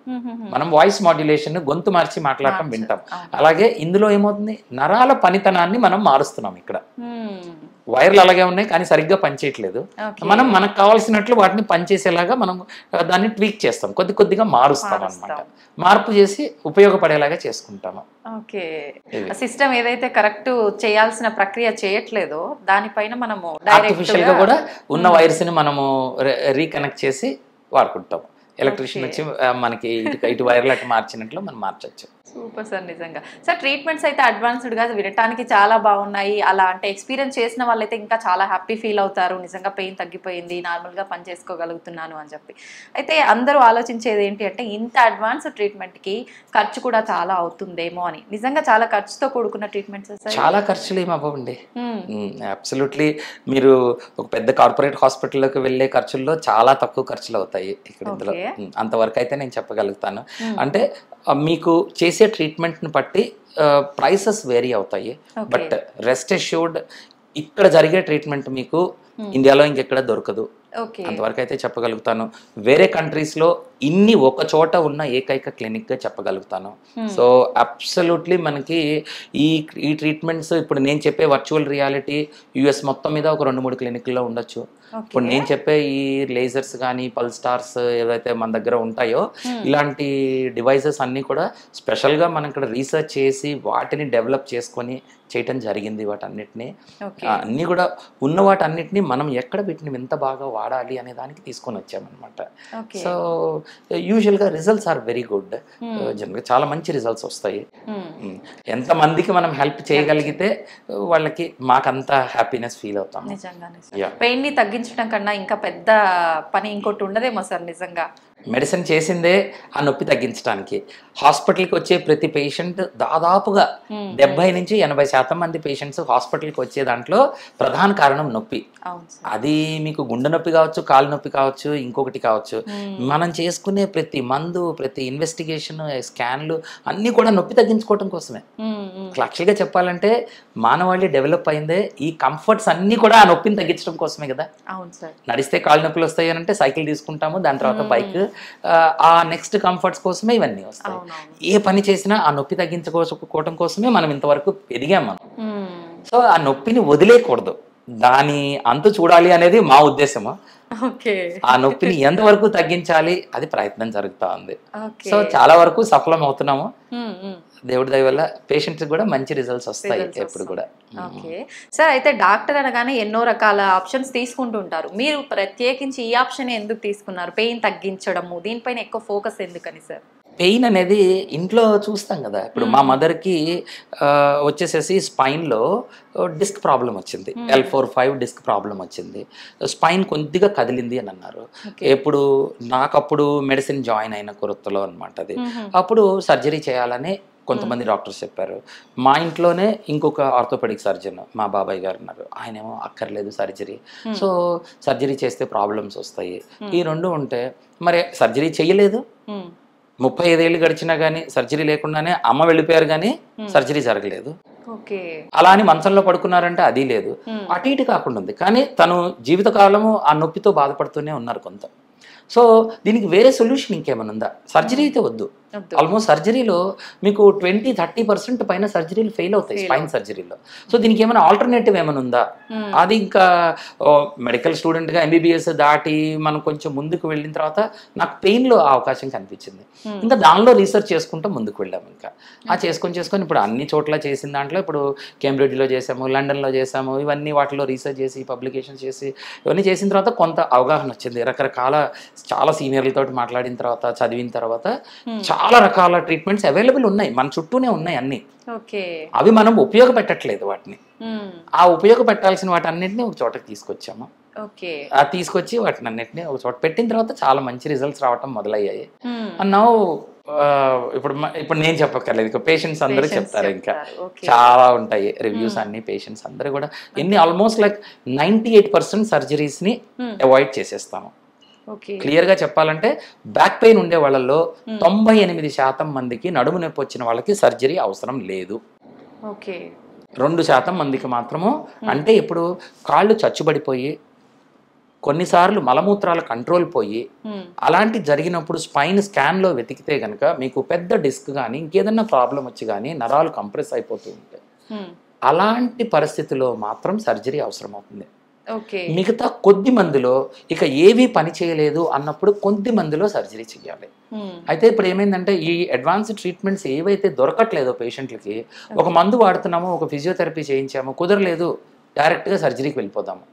మనం వాయిస్ మాడ్యులేషన్, గొంతు మార్చి మాట్లాడటం వింటాం. అలాగే ఇందులో ఏమవుతుంది, నరాల పనితనాన్ని మనం మారుస్తున్నాం. ఇక్కడ వైర్లు అలాగే ఉన్నాయి కానీ సరిగ్గా పనిచేయట్లేదు. మనం మనకు కావాల్సినట్లు వాటిని పనిచేసేలాగా మనం దాన్ని ట్వీక్ చేస్తాం, కొద్ది కొద్దిగా మారుస్తాం అన్నమాట. మార్పు చేసి ఉపయోగపడేలాగా చేసుకుంటాము. ఓకే, సిస్టమ్ ఏదైతే కరెక్ట్ చేయాల్సిన ప్రక్రియ చేయట్లేదో దానిపైన మనము ఆర్టిఫిషియల్ గా కూడా ఉన్న వైర్స్ ని మనము రీకనెక్ట్ చేసి వాడుకుంటాం. ఎలక్ట్రిషియన్ వచ్చి మనకి ఇటు వైర్లు అటు మార్చినట్లు మనం మార్చచ్చు. సూపర్ సార్, నిజంగా సార్ ట్రీట్మెంట్స్ అయితే అడ్వాన్స్డ్గా వినటానికి చాలా బాగున్నాయి. అలా అంటే ఎక్స్పీరియన్స్ చేసిన వాళ్ళైతే ఇంకా చాలా హ్యాపీ ఫీల్ అవుతారు, నిజంగా పెయిన్ తగ్గిపోయింది, నార్మల్గా పని చేసుకోగలుగుతున్నాను అని చెప్పి. అయితే అందరూ ఆలోచించేది ఏంటి అంటే ఇంత అడ్వాన్స్ ట్రీట్మెంట్కి ఖర్చు కూడా చాలా అవుతుందేమో అని. నిజంగా చాలా ఖర్చుతో కూడుకున్న ట్రీట్మెంట్స్ సార్? చాలా ఖర్చులు ఏమవ్వండి, అబ్సల్యూట్లీ. మీరు ఒక పెద్ద కార్పొరేట్ హాస్పిటల్లోకి వెళ్ళే ఖర్చుల్లో చాలా తక్కువ ఖర్చులు అవుతాయి ఇక్కడ. ఇందులో అంతవరకు అయితే నేను చెప్పగలుగుతాను. అంటే మీకు చేసే ట్రీట్మెంట్ని బట్టి ప్రైసెస్ వేరీ అవుతాయి, బట్ రెస్ట్ అష్యూర్డ్ ఇక్కడ జరిగే ట్రీట్మెంట్ మీకు ఇండియాలో ఇంకెక్కడ దొరకదు, అంతవరకు అయితే చెప్పగలుగుతాను. వేరే కంట్రీస్లో ఇన్ని ఒక చోట ఉన్న ఏకైక క్లినిక్గా చెప్పగలుగుతాను. సో అబ్సల్యూట్లీ మనకి ఈ ట్రీట్మెంట్స్ ఇప్పుడు నేను చెప్పే వర్చువల్ రియాలిటీ యూఎస్ మొత్తం మీద ఒక 2-3 క్లినిక్లో ఉండొచ్చు. ఇప్పుడు నేను చెప్పే ఈ లేజర్స్ కానీ పల్స్ స్టార్స్ ఏవైతే మన దగ్గర ఉంటాయో ఇలాంటి డివైసెస్ అన్నీ కూడా స్పెషల్గా మనం ఇక్కడ రీసెర్చ్ చేసి వాటిని డెవలప్ చేసుకొని చేయటం జరిగింది. వాటన్నిటిని అన్నీ కూడా ఉన్న వాటన్నిటిని మనం ఎక్కడ వీటిని ఎంత బాగా వాడాలి అనే దానికి తీసుకొని వచ్చామన్నమాట. సో యూజువల్గా రిజల్ట్స్ ఆర్ వెరీ గుడ్. జనరల్గా చాలా మంచి రిజల్ట్స్ వస్తాయి. ఎంతమందికి మనం హెల్ప్ చేయగలిగితే వాళ్ళకి మాకంత హ్యాపీనెస్ ఫీల్ అవుతాం. పెయిన్ ని తగ్గించడం కన్నా ఇంకా పెద్ద పని ఇంకోటి ఉండదేమో సార్. నిజంగా మెడిసిన్ చేసిందే ఆ నొప్పి తగ్గించడానికి. హాస్పిటల్కి వచ్చే ప్రతి పేషెంట్ దాదాపుగా 70-80% మంది పేషెంట్స్ హాస్పిటల్కి వచ్చే దాంట్లో ప్రధాన కారణం నొప్పి. అది మీకు గుండె నొప్పి కావచ్చు, కాలు నొప్పి కావచ్చు, ఇంకొకటి కావచ్చు. మనం చేసుకునే ప్రతి మందు, ప్రతి ఇన్వెస్టిగేషన్, స్కాన్లు అన్నీ కూడా నొప్పి తగ్గించుకోవటం కోసమే. యాక్చువల్గా చెప్పాలంటే మానవాళి డెవలప్ అయిందే ఈ కంఫర్ట్స్ అన్నీ కూడా ఆ నొప్పిని తగ్గించడం కోసమే కదా. నడిస్తే కాళ్ళు నొప్పులు వస్తాయి అంటే సైకిల్ తీసుకుంటాము, దాని తర్వాత బైక్. ఆ నెక్స్ట్ కంఫర్ట్స్ కోసమే ఇవన్నీ వస్తాయి. ఏ పని చేసినా ఆ నొప్పి తగ్గించుకోవటం కోసమే మనం ఇంతవరకు ఎదిగాం మనం. సో ఆ నొప్పిని వదిలేయకూడదు, దాని అంతు చూడాలి అనేది మా ఉద్దేశము. ఆ నొప్పిని ఎంతవరకు తగ్గించాలి అది ప్రయత్నం జరుగుతా ఉంది. సో చాలా వరకు సఫలం అవుతున్నాము. దేవుడి దయ వల్ల పేషెంట్స్ కూడా మంచి రిజల్ట్స్ వస్తాయి ఎప్పుడు కూడా. ఓకే సార్, అయితే డాక్టర్ అనగానే ఎన్నో రకాల ఆప్షన్స్ తీసుకుంటుంటారు. మీరు ప్రత్యేకించి ఈ ఆప్షన్ ఎందుకు తీసుకున్నారు? పెయిన్ తగ్గించడము, దీనిపైన ఎక్కువ ఫోకస్ ఎందుకని సార్? పెయిన్ అనేది ఇంట్లో చూస్తాం కదా. ఇప్పుడు మా మదర్కి వచ్చేసేసి స్పైన్లో డిస్క్ ప్రాబ్లం వచ్చింది, L4-5 డిస్క్ ప్రాబ్లం వచ్చింది. స్పైన్ కొద్దిగా కదిలింది అని అన్నారు. ఎప్పుడు నాకప్పుడు మెడిసిన్ జాయిన్ అయిన కొరతలో అనమాట అది. అప్పుడు సర్జరీ చేయాలని కొంతమంది డాక్టర్స్ చెప్పారు. మా ఇంట్లోనే ఇంకొక ఆర్థోపెడిక్ సర్జన్ మా బాబాయ్ గారు ఉన్నారు. ఆయనేమో అక్కర్లేదు సర్జరీ, సో సర్జరీ చేస్తే ప్రాబ్లమ్స్ వస్తాయి. ఈ రెండు ఉంటే మరి సర్జరీ చేయలేదు. 35 ఏళ్ళు గడిచినా కానీ సర్జరీ లేకుండానే అమ్మ వెళ్ళిపోయారు కానీ సర్జరీ జరగలేదు. అలా అని మంచంలో పడుకున్నారంటే అది లేదు. అటు ఇటు కాకుండా ఉంది. కానీ తను జీవితకాలము ఆ నొప్పితో బాధపడుతూనే ఉన్నారు కొంత. సో దీనికి వేరే సొల్యూషన్ ఇంకేమైనా ఉందా? సర్జరీ అయితే వద్దు. ఆల్మోస్ట్ సర్జరీలో మీకు 20-30% పైన సర్జరీలు ఫెయిల్ అవుతాయి స్పైన్ సర్జరీలో. సో దీనికి ఏమైనా ఆల్టర్నేటివ్ ఏమైనా ఉందా? అది ఇంకా మెడికల్ స్టూడెంట్గా MBBS దాటి మనం కొంచెం ముందుకు వెళ్ళిన తర్వాత నాకు పెయిన్లో ఆ అవకాశం కనిపించింది. ఇంకా దానిలో రీసెర్చ్ చేసుకుంటూ ముందుకు వెళ్ళాము. ఇంకా ఆ చేసుకొని ఇప్పుడు అన్ని చోట్ల చేసిన దాంట్లో ఇప్పుడు కేంబ్రిడ్జ్లో చేసాము, లండన్లో చేసాము, ఇవన్నీ వాటిలో రీసెర్చ్ చేసి పబ్లికేషన్స్ చేసి ఇవన్నీ చేసిన తర్వాత కొంత అవగాహన వచ్చింది. రకరకాల చాలా సీనియర్లతో మాట్లాడిన తర్వాత చదివిన తర్వాత చాలా రకాల ట్రీట్మెంట్స్ అవైలబుల్ ఉన్నాయి, మన చుట్టూనే ఉన్నాయి అన్ని. అవి మనం ఉపయోగపెట్టట్లేదు వాటిని. ఆ ఉపయోగపెట్టాల్సిన వాటన్నిటిని ఒక చోటకి తీసుకొచ్చాము. తీసుకొచ్చి వాటిని అన్నిటిని ఒక చోట పెట్టిన తర్వాత చాలా మంచి రిజల్ట్స్ రావటం మొదలయ్యాయి. అన్నా ఇప్పుడు నేను చెప్పక్కర్లేదు, పేషెంట్స్ అందరూ చెప్తారు. ఇంకా చాలా ఉంటాయి రివ్యూస్ అన్ని. పేషెంట్స్ అందరూ కూడా ఆల్మోస్ట్ లైక్ 98% సర్జరీస్ ని అవాయిడ్ చేసేస్తాము. క్లియర్ గా చెప్పాలంటే బ్యాక్ పెయిన్ ఉండే వాళ్ళలో 98% మందికి నడుము నొప్పి వచ్చిన వాళ్ళకి సర్జరీ అవసరం లేదు. 2% మందికి మాత్రము. అంటే ఇప్పుడు కాళ్ళు చచ్చుబడిపోయి కొన్నిసార్లు మలమూత్రాల కంట్రోల్ పోయి అలాంటి జరిగినప్పుడు స్పైన్ స్కాన్ లో వెతికితే గనక మీకు పెద్ద డిస్క్ కానీ ఇంకేదన్నా ప్రాబ్లం వచ్చి కానీ నరాలు కంప్రెస్ అయిపోతూ ఉంటాయి. అలాంటి పరిస్థితిలో మాత్రం సర్జరీ అవసరం అవుతుంది. మిగతా కొద్ది మందిలో ఇక ఏవి పని చేయలేదు అన్నప్పుడు కొద్ది మందిలో సర్జరీ చేయాలి. అయితే ఇప్పుడు ఏమైందంటే ఈ అడ్వాన్స్డ్ ట్రీట్మెంట్స్ ఏవైతే దొరకట్లేదో పేషెంట్లకి, ఒక మందు వాడుతున్నాము, ఒక ఫిజియోథెరపీ చేయించాము, కుదరలేదు, డైరెక్ట్గా సర్జరీకి వెళ్ళిపోదాము.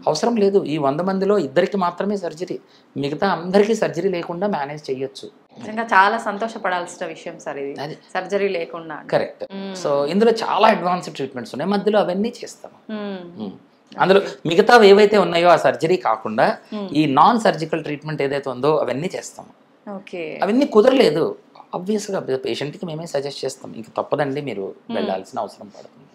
అవసరం లేదు. ఈ 100 మందిలో 2కి మాత్రమే సర్జరీ, మిగతా అందరికీ సర్జరీ లేకుండా మేనేజ్ చేయొచ్చు. చాలా సంతోషపడాల్సిన విషయం సార్ ఇది, సర్జరీ లేకుండా. కరెక్ట్. సో ఇందులో చాలా అడ్వాన్స్డ్ ట్రీట్మెంట్స్ ఉన్నాయి, మధ్యలో అవన్నీ చేస్తాము. అందులో మిగతావి ఏవైతే ఉన్నాయో ఆ సర్జరీ కాకుండా ఈ నాన్ సర్జికల్ ట్రీట్మెంట్ ఏదైతే ఉందో అవన్నీ చేస్తాము. అవన్నీ కుదరలేదు ఆబ్వియస్గా పేషెంట్కి మేమే సజెస్ట్ చేస్తాం, ఇంక తప్పదండి మీరు వెళ్ళాల్సిన అవసరం పడుతుంది.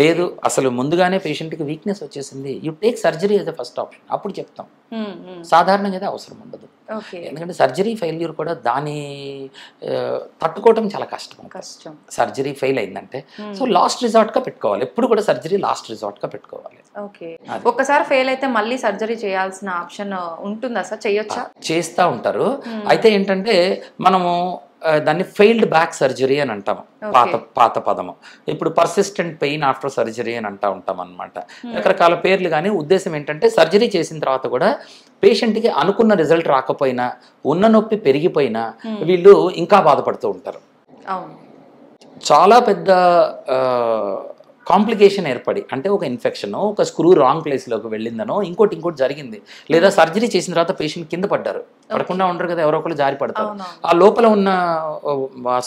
లేదు అసలు ముందుగానే పేషెంట్కి వీక్నెస్ వచ్చేసింది, you take surgery as the first option, అప్పుడు చెప్తాం. సాధారణంగా అయితే అవసరం ఉండదు. ఎందుకంటే సర్జరీ ఫెయిల్యూర్ కూడా దాన్ని తట్టుకోవటం చాలా కష్టం. సర్జరీ ఫెయిల్ అయిందంటే సో లాస్ట్ రిసార్ట్ గా పెట్టుకోవాలి. ఎప్పుడు కూడా సర్జరీ లాస్ట్ రిసార్ట్ గా పెట్టుకోవాలి. ఒక్కసారి ఫెయిల్ అయితే మళ్ళీ సర్జరీ చేయాల్సిన ఆప్షన్ ఉంటుందా సార్? చేయొచ్చా? చేస్తూ ఉంటారు. అయితే ఏంటంటే మనము దాన్ని ఫెయిల్డ్ బ్యాక్ సర్జరీ అని అంటాం, పాత పదము. ఇప్పుడు పర్సిస్టెంట్ పెయిన్ ఆఫ్టర్ సర్జరీ అని ఉంటాం అనమాట. రకరకాల పేర్లు. కానీ ఉద్దేశం ఏంటంటే సర్జరీ చేసిన తర్వాత కూడా పేషెంట్కి అనుకున్న రిజల్ట్ రాకపోయినా, ఉన్న నొప్పి పెరిగిపోయినా వీళ్ళు ఇంకా బాధపడుతూ ఉంటారు. చాలా పెద్ద కాంప్లికేషన్ ఏర్పడి, అంటే ఒక ఇన్ఫెక్షనో, ఒక స్క్రూ రాంగ్ ప్లేస్లోకి వెళ్ళిందనో, ఇంకోటి జరిగింది, లేదా సర్జరీ చేసిన తర్వాత పేషెంట్ కింద పడ్డారు, పడకుండా ఉండరు కదా, ఎవరో ఒకరు జారి పడతారు, ఆ లోపల ఉన్న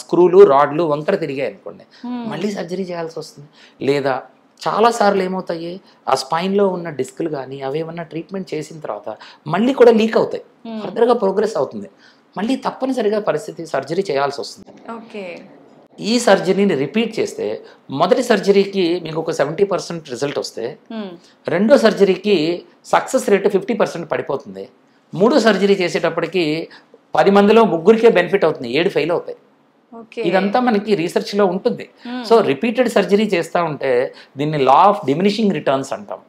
స్క్రూలు రాడ్లు వంకర తిరిగాయి అనుకోండి, మళ్ళీ సర్జరీ చేయాల్సి వస్తుంది. లేదా చాలాసార్లు ఏమవుతాయి, ఆ స్పైన్లో ఉన్న డిస్క్లు కానీ అవేమన్నా ట్రీట్మెంట్ చేసిన తర్వాత మళ్ళీ కూడా లీక్ అవుతాయి, ఫర్దర్గా ప్రోగ్రెస్ అవుతుంది, మళ్ళీ తప్పనిసరిగా పరిస్థితి సర్జరీ చేయాల్సి వస్తుంది. ఈ సర్జరీని రిపీట్ చేస్తే మొదటి సర్జరీకి మీకు ఒక 70% రిజల్ట్ వస్తే, రెండో సర్జరీకి సక్సెస్ రేటు 50% పడిపోతుంది. మూడో సర్జరీ చేసేటప్పటికి 10 మందిలో 3 బెనిఫిట్ అవుతుంది, 7 ఫెయిల్ అవుతాయి. ఇదంతా మనకి రీసెర్చ్లో ఉంటుంది. సో రిపీటెడ్ సర్జరీ చేస్తూ ఉంటే దీన్ని లా ఆఫ్ డిమినిషింగ్ రిటర్న్స్ అంటాం.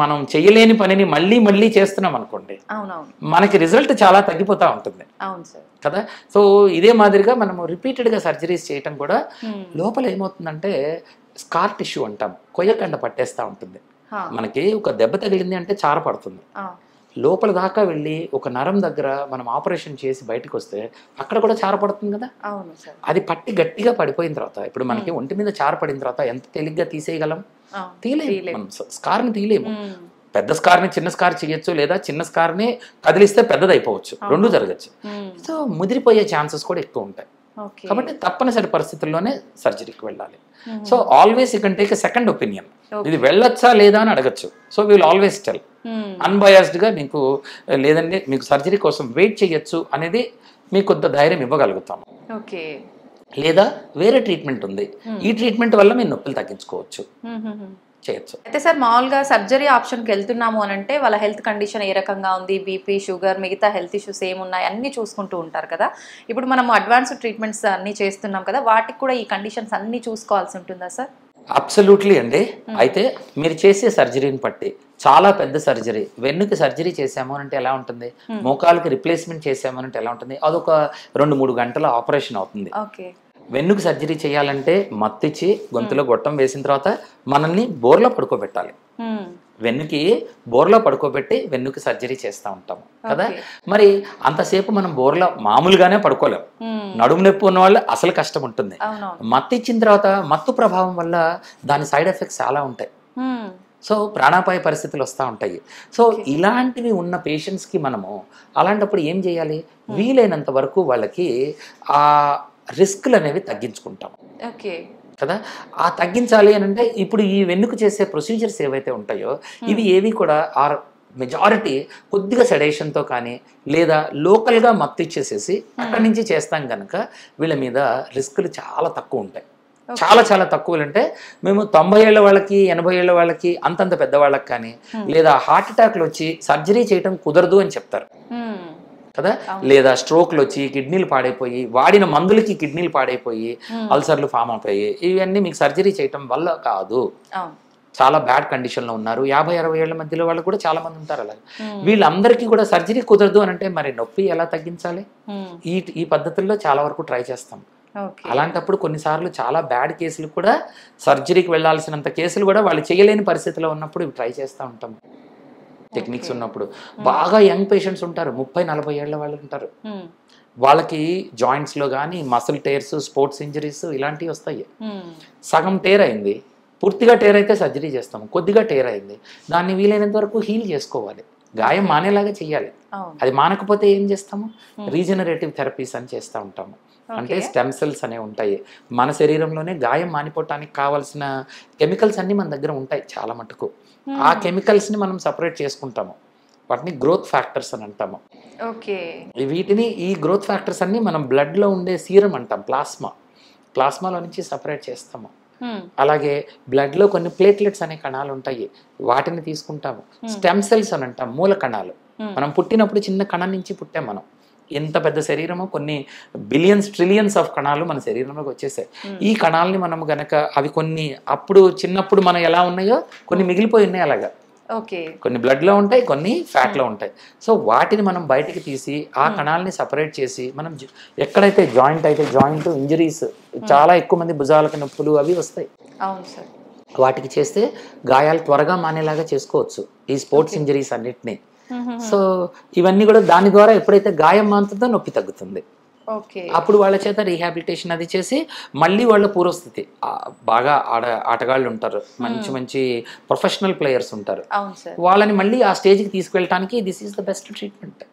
మనం చేయలేని పనిని మళ్ళీ చేస్తున్నాం అనుకోండి, మనకి రిజల్ట్ చాలా తగ్గిపోతూ ఉంటుంది కదా. సో ఇదే మాదిరిగా మనము రిపీటెడ్గా సర్జరీస్ చేయటం కూడా లోపల ఏమవుతుందంటే స్కార్ టిష్యూ అంటాం, కొయ్యకండ పట్టేస్తూ ఉంటుంది. మనకి ఒక దెబ్బ తగిలింది అంటే చార పడుతుంది, లోపల దాకా వెళ్ళి ఒక నరం దగ్గర మనం ఆపరేషన్ చేసి బయటకు వస్తే అక్కడ కూడా చార పడుతుంది కదా. అది పట్టి గట్టిగా పడిపోయిన తర్వాత, ఇప్పుడు మనకి ఒంటి మీద చార పడిన తర్వాత ఎంత తేలిగ్గా తీసేయగలం? తీయలేము. స్కార్ని తీయలేము. పెద్ద స్కార్ని చిన్న స్కార్ చేయొచ్చు, లేదా చిన్న స్కార్ని కదిలిస్తే పెద్దది అయిపోవచ్చు, రెండు జరగచ్చు. సో ముదిరిపోయే ఛాన్సెస్ కూడా ఎక్కువ ఉంటాయి. కాబట్టి తప్పనిసరి పరిస్థితుల్లోనే సర్జరీకి వెళ్ళాలి. So always you can take a second opinion. ఇది వెళ్ళొచ్చా లేదా అని అడగచ్చు. So we will always tell అన్బయాస్డ్గా, మీకు లేదండి మీకు సర్జరీ కోసం వెయిట్ చేయొచ్చు అనేది మీకు కొంత ధైర్యం ఇవ్వగలుగుతాము. లేదా వేరే ట్రీట్మెంట్ ఉంది, ఈ ట్రీట్మెంట్ వల్ల మీరు నొప్పులు తగ్గించుకోవచ్చు, చేయొచ్చు. అయితే సార్ మామూలుగా సర్జరీ ఆప్షన్కి వెళ్తున్నాము అని అంటే వాళ్ళ హెల్త్ కండిషన్ ఏ రకంగా ఉంది, బీపీ, షుగర్, మిగతా హెల్త్ ఇష్యూస్ ఏమున్నాయి అన్నీ చూసుకుంటూ ఉంటారు కదా. ఇప్పుడు మనం అడ్వాన్స్డ్ ట్రీట్మెంట్స్ అన్నీ చేస్తున్నాం కదా, వాటికి కూడా ఈ కండిషన్స్ అన్నీ చూసుకోవాల్సి ఉంటుందా సార్? అబ్సల్యూట్లీ అండి. అయితే మీరు చేసే సర్జరీని బట్టి, చాలా పెద్ద సర్జరీ, వెన్నుకి సర్జరీ చేసాము అంటే ఎలా ఉంటుంది, మోకాలకి రిప్లేస్మెంట్ చేసాము అంటే ఎలా ఉంటుంది, అదొక 2-3 గంటల ఆపరేషన్ అవుతుంది. వెన్నుకి సర్జరీ చేయాలంటే మత్తిచ్చి గొంతులో గొట్టం వేసిన తర్వాత మనల్ని బోర్లో పడుకోబెట్టాలి. వెన్నుకి బోర్లో పడుకోబెట్టి వెన్నుకి సర్జరీ చేస్తూ ఉంటాము కదా. మరి అంతసేపు మనం బోర్లో మామూలుగానే పడుకోలేము, నడుము నొప్పి ఉన్న వాళ్ళు అసలు కష్టం ఉంటుంది. మత్తు ఇచ్చిన తర్వాత మత్తు ప్రభావం వల్ల దాని సైడ్ ఎఫెక్ట్స్ చాలా ఉంటాయి. సో ప్రాణాపాయ పరిస్థితులు వస్తూ ఉంటాయి. సో ఇలాంటివి ఉన్న పేషెంట్స్కి మనము అలాంటప్పుడు ఏం చేయాలి, వీలైనంత వరకు వాళ్ళకి ఆ రిస్క్లు అనేవి తగ్గించుకుంటాము కదా. ఆ తగ్గించాలి అని అంటే ఇప్పుడు ఈ వెన్నుకు చేసే ప్రొసీజర్స్ ఏవైతే ఉంటాయో ఇవి ఏవి కూడా మెజారిటీ కొద్దిగా సెడేషన్తో కానీ లేదా లోకల్గా మత్తు ఇచ్చేసేసి అక్కడి నుంచి చేస్తాం కనుక వీళ్ళ మీద రిస్కులు చాలా తక్కువ ఉంటాయి. చాలా తక్కువలు అంటే మేము 90 ఏళ్ళ వాళ్ళకి 80 ఏళ్ళ వాళ్ళకి అంతంత పెద్దవాళ్ళకి కానీ లేదా హార్ట్ అటాక్లు వచ్చి సర్జరీ చేయడం కుదరదు అని చెప్తారు కదా. లేదా స్ట్రోక్లు వచ్చి కిడ్నీలు పాడైపోయి, వాడిన మందులకి కిడ్నీలు పాడైపోయి అల్సర్లు ఫామ్ అయిపోయి, ఇవన్నీ మీకు సర్జరీ చేయటం వల్ల కాదు. చాలా బ్యాడ్ కండిషన్లో ఉన్నారు, 50-60 ఏళ్ల మధ్యలో వాళ్ళు కూడా చాలా మంది ఉంటారు. అలాగే వీళ్ళందరికీ కూడా సర్జరీ కుదరదు అని అంటే మరి నొప్పి ఎలా తగ్గించాలి? ఈ పద్ధతుల్లో చాలా వరకు ట్రై చేస్తాం. అలాంటప్పుడు కొన్నిసార్లు చాలా బ్యాడ్ కేసులు కూడా, సర్జరీకి వెళ్లాల్సినంత కేసులు కూడా వాళ్ళు చేయలేని పరిస్థితిలో ఉన్నప్పుడు ఇవి ట్రై చేస్తూ ఉంటాం. టెక్నిక్స్ ఉన్నప్పుడు బాగా యంగ్ పేషెంట్స్ ఉంటారు, 30-40 ఏళ్ల వాళ్ళు ఉంటారు, వాళ్ళకి జాయింట్స్లో కానీ మసిల్ టేర్స్, స్పోర్ట్స్ ఇంజరీస్ ఇలాంటివి వస్తాయి. సగం టేర్ అయింది, పూర్తిగా టేర్ అయితే సర్జరీ చేస్తాము, కొద్దిగా టేర్ అయింది దాన్ని వీలైనంత వరకు హీల్ చేసుకోవాలి, గాయం మానేలాగా చెయ్యాలి. అది మానకపోతే ఏం చేస్తాము, రీజనరేటివ్ థెరపీస్ అని చేస్తూ ఉంటాము. అంటే స్టెమ్ సెల్స్ అనేవి ఉంటాయి మన శరీరంలోనే, గాయం మానిపోవటానికి కావాల్సిన కెమికల్స్ అన్నీ మన దగ్గర ఉంటాయి చాలా మటుకు. ఆ కెమికల్స్ని మనం సపరేట్ చేసుకుంటాము, వాటిని గ్రోత్ ఫ్యాక్టర్స్ అని అంటాము. వీటిని, ఈ గ్రోత్ ఫ్యాక్టర్స్ అన్ని మనం బ్లడ్లో ఉండే సీరం అంటాం, ప్లాస్మాలో నుంచి సపరేట్ చేస్తాము. అలాగే బ్లడ్లో కొన్ని ప్లేట్లెట్స్ అనే కణాలు ఉంటాయి, వాటిని తీసుకుంటాము. స్టెమ్ సెల్స్ అని అంటాం, మూల కణాలు. మనం పుట్టినప్పుడు చిన్న కణం నుంచి పుట్టాం మనం, ఎంత పెద్ద శరీరమో కొన్ని బిలియన్స్ ట్రిలియన్స్ ఆఫ్ కణాలు మన శరీరంలోకి వచ్చేసాయి. ఈ కణాలని మనం గనక, అవి కొన్ని అప్పుడు చిన్నప్పుడు మనం ఎలా ఉన్నాయో కొన్ని మిగిలిపోయి ఉన్నాయి అలాగా. ఓకే. కొన్ని బ్లడ్లో ఉంటాయి, కొన్ని ఫ్యాట్లో ఉంటాయి. సో వాటిని మనం బయటికి తీసి ఆ కణాలని సపరేట్ చేసి మనం ఎక్కడైతే జాయింట్ అయితే జాయింట్ ఇంజరీస్ చాలా ఎక్కువ మంది భుజాలకు నొప్పులు అవి వస్తాయి. అవును సార్. వాటికి చేస్తే గాయాలు త్వరగా మానేలాగా చేసుకోవచ్చు ఈ స్పోర్ట్స్ ఇంజరీస్ అన్నిటినీ. సో ఇవన్నీ కూడా దాని ద్వారా ఎప్పుడైతే గాయం మానుతుందో నొప్పి తగ్గుతుంది. అప్పుడు వాళ్ళ చేత రీహాబిలిటేషన్ అది చేసి మళ్ళీ వాళ్ళ పూర్వస్థితి, బాగా ఆటగాళ్ళు ఉంటారు, మంచి మంచి ప్రొఫెషనల్ ప్లేయర్స్ ఉంటారు, వాళ్ళని మళ్ళీ ఆ స్టేజ్కి తీసుకెళ్ళడానికి this is the best treatment.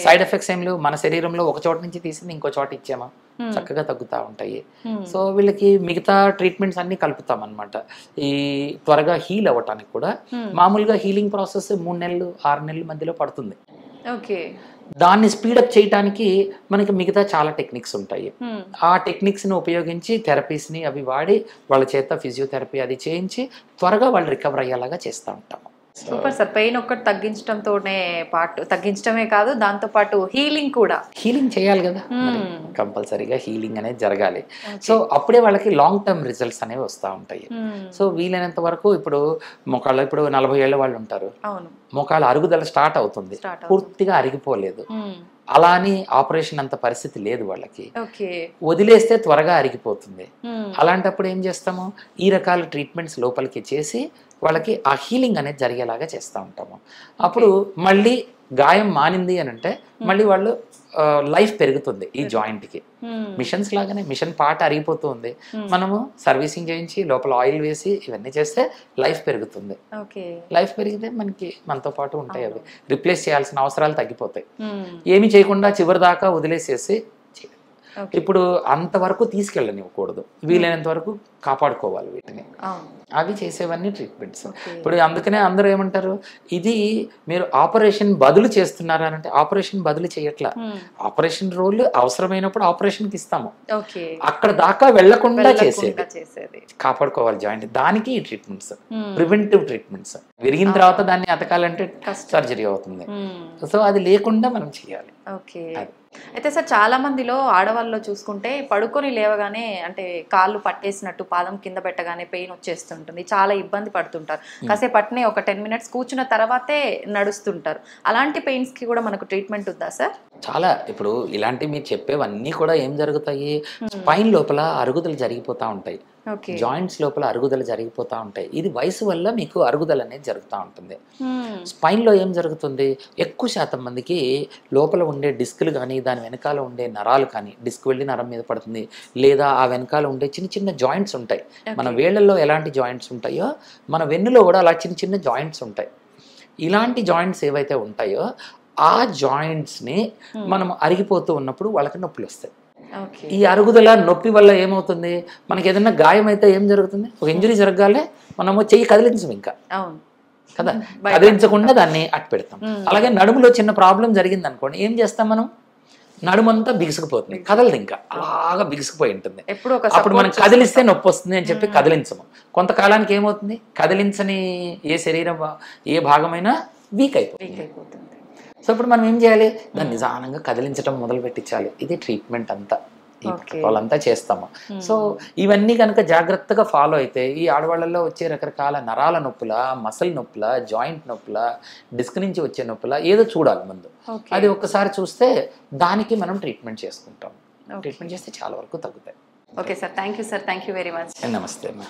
Side effects ఏం లేవు. మన శరీరంలో ఒక చోట నుంచి తీసింది ఇంకో చోట ఇచ్చామా చక్కగా తగ్గుతూ ఉంటాయి. సో వీళ్ళకి మిగతా ట్రీట్మెంట్స్ అన్ని కలుపుతాం అనమాట ఈ త్వరగా హీల్ అవ్వటానికి కూడా. మామూలుగా హీలింగ్ ప్రాసెస్ 3 నెలలు 6 నెలల మధ్యలో పడుతుంది. దాన్ని స్పీడప్ చేయడానికి మనకి మిగతా చాలా టెక్నిక్స్ ఉంటాయి. ఆ టెక్నిక్స్ని ఉపయోగించి థెరపీస్ని అవి వాడి వాళ్ళ చేత ఫిజియోథెరపీ అది చేయించి త్వరగా వాళ్ళు రికవర్ అయ్యేలాగా చేస్తూ ఉంటాము. Super sir. పెయిన్ ఒక్కటి తగ్గించడమే కాదు, దాంతో పాటు హీలింగ్ కూడా. హీలింగ్ చేయాలి కదా, కంపల్సరీగా హీలింగ్ అనేది జరగాలి. సో అప్పుడే వాళ్ళకి లాంగ్ టర్మ్ రిజల్ట్స్ అనేవి వస్తూ ఉంటాయి. సో వీలైనంత వరకు ఇప్పుడు మోకాళ్ళు, ఇప్పుడు 40 ఏళ్ళ వాళ్ళు ఉంటారు, మోకాళ్ళ అరుగుదల స్టార్ట్ అవుతుంది, పూర్తిగా అరిగిపోలేదు, అలా అని ఆపరేషన్ అంత పరిస్థితి లేదు వాళ్ళకి, వదిలేస్తే త్వరగా అరిగిపోతుంది. అలాంటప్పుడు ఏం చేస్తాము, ఈ రకాల ట్రీట్మెంట్స్ లోపలికి చేసి వాళ్ళకి ఆ హీలింగ్ అనేది జరిగేలాగా చేస్తూ ఉంటాము. అప్పుడు మళ్ళీ గాయం మానింది అని అంటే మళ్ళీ వాళ్ళు లైఫ్ పెరుగుతుంది ఈ జాయింట్కి. మిషన్స్ లాగానే మిషన్ పార్ట్ అరిగిపోతుంది, మనము సర్వీసింగ్ చేయించి లోపల ఆయిల్ వేసి ఇవన్నీ చేస్తే లైఫ్ పెరుగుతుంది. లైఫ్ పెరిగితే మనతో పాటు ఉంటాయి, అవి రిప్లేస్ చేయాల్సిన అవసరాలు తగ్గిపోతాయి. ఏమి చేయకుండా చివరి దాకా వదిలేసేసి ఇప్పుడు అంతవరకు తీసుకెళ్ళనివ్వకూడదు, వీలైనంత వరకు కాపాడుకోవాలి వీటిని. అవి చేసేవన్నీ ట్రీట్మెంట్స్. ఇప్పుడు అందుకనే అందరూ ఏమంటారు, ఇది మీరు ఆపరేషన్ బదులు చేస్తున్నారా అంటే ఆపరేషన్ బదులు చేయట్లా. ఆపరేషన్ రోల్ అవసరమైనప్పుడు ఆపరేషన్కి ఇస్తాము, అక్కడ దాకా వెళ్లకుండా చేసేది కాపాడుకోవాలి జాయింట్. దానికి ఈ ట్రీట్మెంట్స్ ప్రివెంటివ్ ట్రీట్మెంట్స్. విరిగిన తర్వాత దాన్ని అతకాలంటే సర్జరీ అవుతుంది. సో అది లేకుండా మనం చేయాలి. అయితే సార్ చాలా మందిలో ఆడవాళ్ళలో చూసుకుంటే పడుకొని లేవగానే అంటే కాళ్ళు పట్టేసినట్టు పాదం కింద పెట్టగానే పెయిన్ వచ్చేస్తుంటుంది, చాలా ఇబ్బంది పడుతుంటారు. కాసేపు పట్టినే ఒక 10 మినిట్స్ కూర్చున్న తర్వాతే నడుస్తుంటారు. అలాంటి పెయిన్స్ కి కూడా మనకు ట్రీట్మెంట్ ఉందా సార్? చాలా. ఇప్పుడు ఇలాంటి మీరు చెప్పేవన్నీ కూడా ఏం జరుగుతాయి, స్పైన్ లోపల అరుగుదల జరిగిపోతూ ఉంటాయి, జాయింట్స్ లోపల అరుగుదల జరిగిపోతూ ఉంటాయి. ఇది వయసు వల్ల మీకు అరుగుదల అనేది జరుగుతూ ఉంటుంది. స్పైన్ లో ఏం జరుగుతుంది, ఎక్కువ శాతం మందికి లోపల ఉండే డిస్కులు కానీ దాని వెనకాల ఉండే నరాలు కానీ, డిస్క్ వెళ్ళి నరం మీద పడుతుంది, లేదా ఆ వెనకాల ఉండే చిన్న చిన్న జాయింట్స్ ఉంటాయి. మన వేళ్లలో ఎలాంటి జాయింట్స్ ఉంటాయో మన వెన్నులో కూడా అలా చిన్న చిన్న జాయింట్స్ ఉంటాయి. ఇలాంటి జాయింట్స్ ఏవైతే ఉంటాయో ఆ జాయింట్స్ని మనం అరిగిపోతూ ఉన్నప్పుడు వాళ్ళకి నొప్పులు వస్తాయి. ఈ అరుగుదల నొప్పి వల్ల ఏమవుతుంది, మనకి ఏదైనా గాయం అయితే ఏం జరుగుతుంది, ఒక ఇంజరీ జరగాలే మనము చెయ్యి కదిలించం ఇంకా కదా, కదిలించకుండా దాన్ని అట్టు పెడతాం. అలాగే నడుములో చిన్న ప్రాబ్లం జరిగింది అనుకోండి, ఏం చేస్తాం మనం, నడుమంతా బిగుసుకుపోతుంది, కదలదు, ఇంకా అలాగా బిగుసుకుపోయి ఉంటుంది. అప్పుడు మనం కదిలిస్తే నొప్పి వస్తుంది అని చెప్పి కదిలించము. కొంతకాలానికి ఏమవుతుంది, కదిలించని ఏ శరీరం ఏ భాగమైనా వీక్ అయిపోతుంది. సో ఇప్పుడు మనం ఏం చేయాలి, దాన్ని నిదానంగా కదిలించడం మొదలు పెట్టించాలి. ఇది ట్రీట్మెంట్ అంతా, ఈ ప్రోటోకాల్ అంతా చేస్తాము. సో ఇవన్నీ కనుక జాగ్రత్తగా ఫాలో అయితే ఈ ఆడవాళ్ళల్లో వచ్చే రకరకాల నరాల నొప్పుల, మసల్ నొప్పుల, జాయింట్ నొప్పుల, డిస్క్ నుంచి వచ్చే నొప్పుల ఏదో చూడాలి ముందు. అది ఒక్కసారి చూస్తే దానికి మనం ట్రీట్మెంట్ చేసుకుంటాం. ట్రీట్మెంట్ చేస్తే చాలా వరకు తగ్గుతాయి. Okay sir, thank you sir, thank you very much. నమస్తే అమ్మా.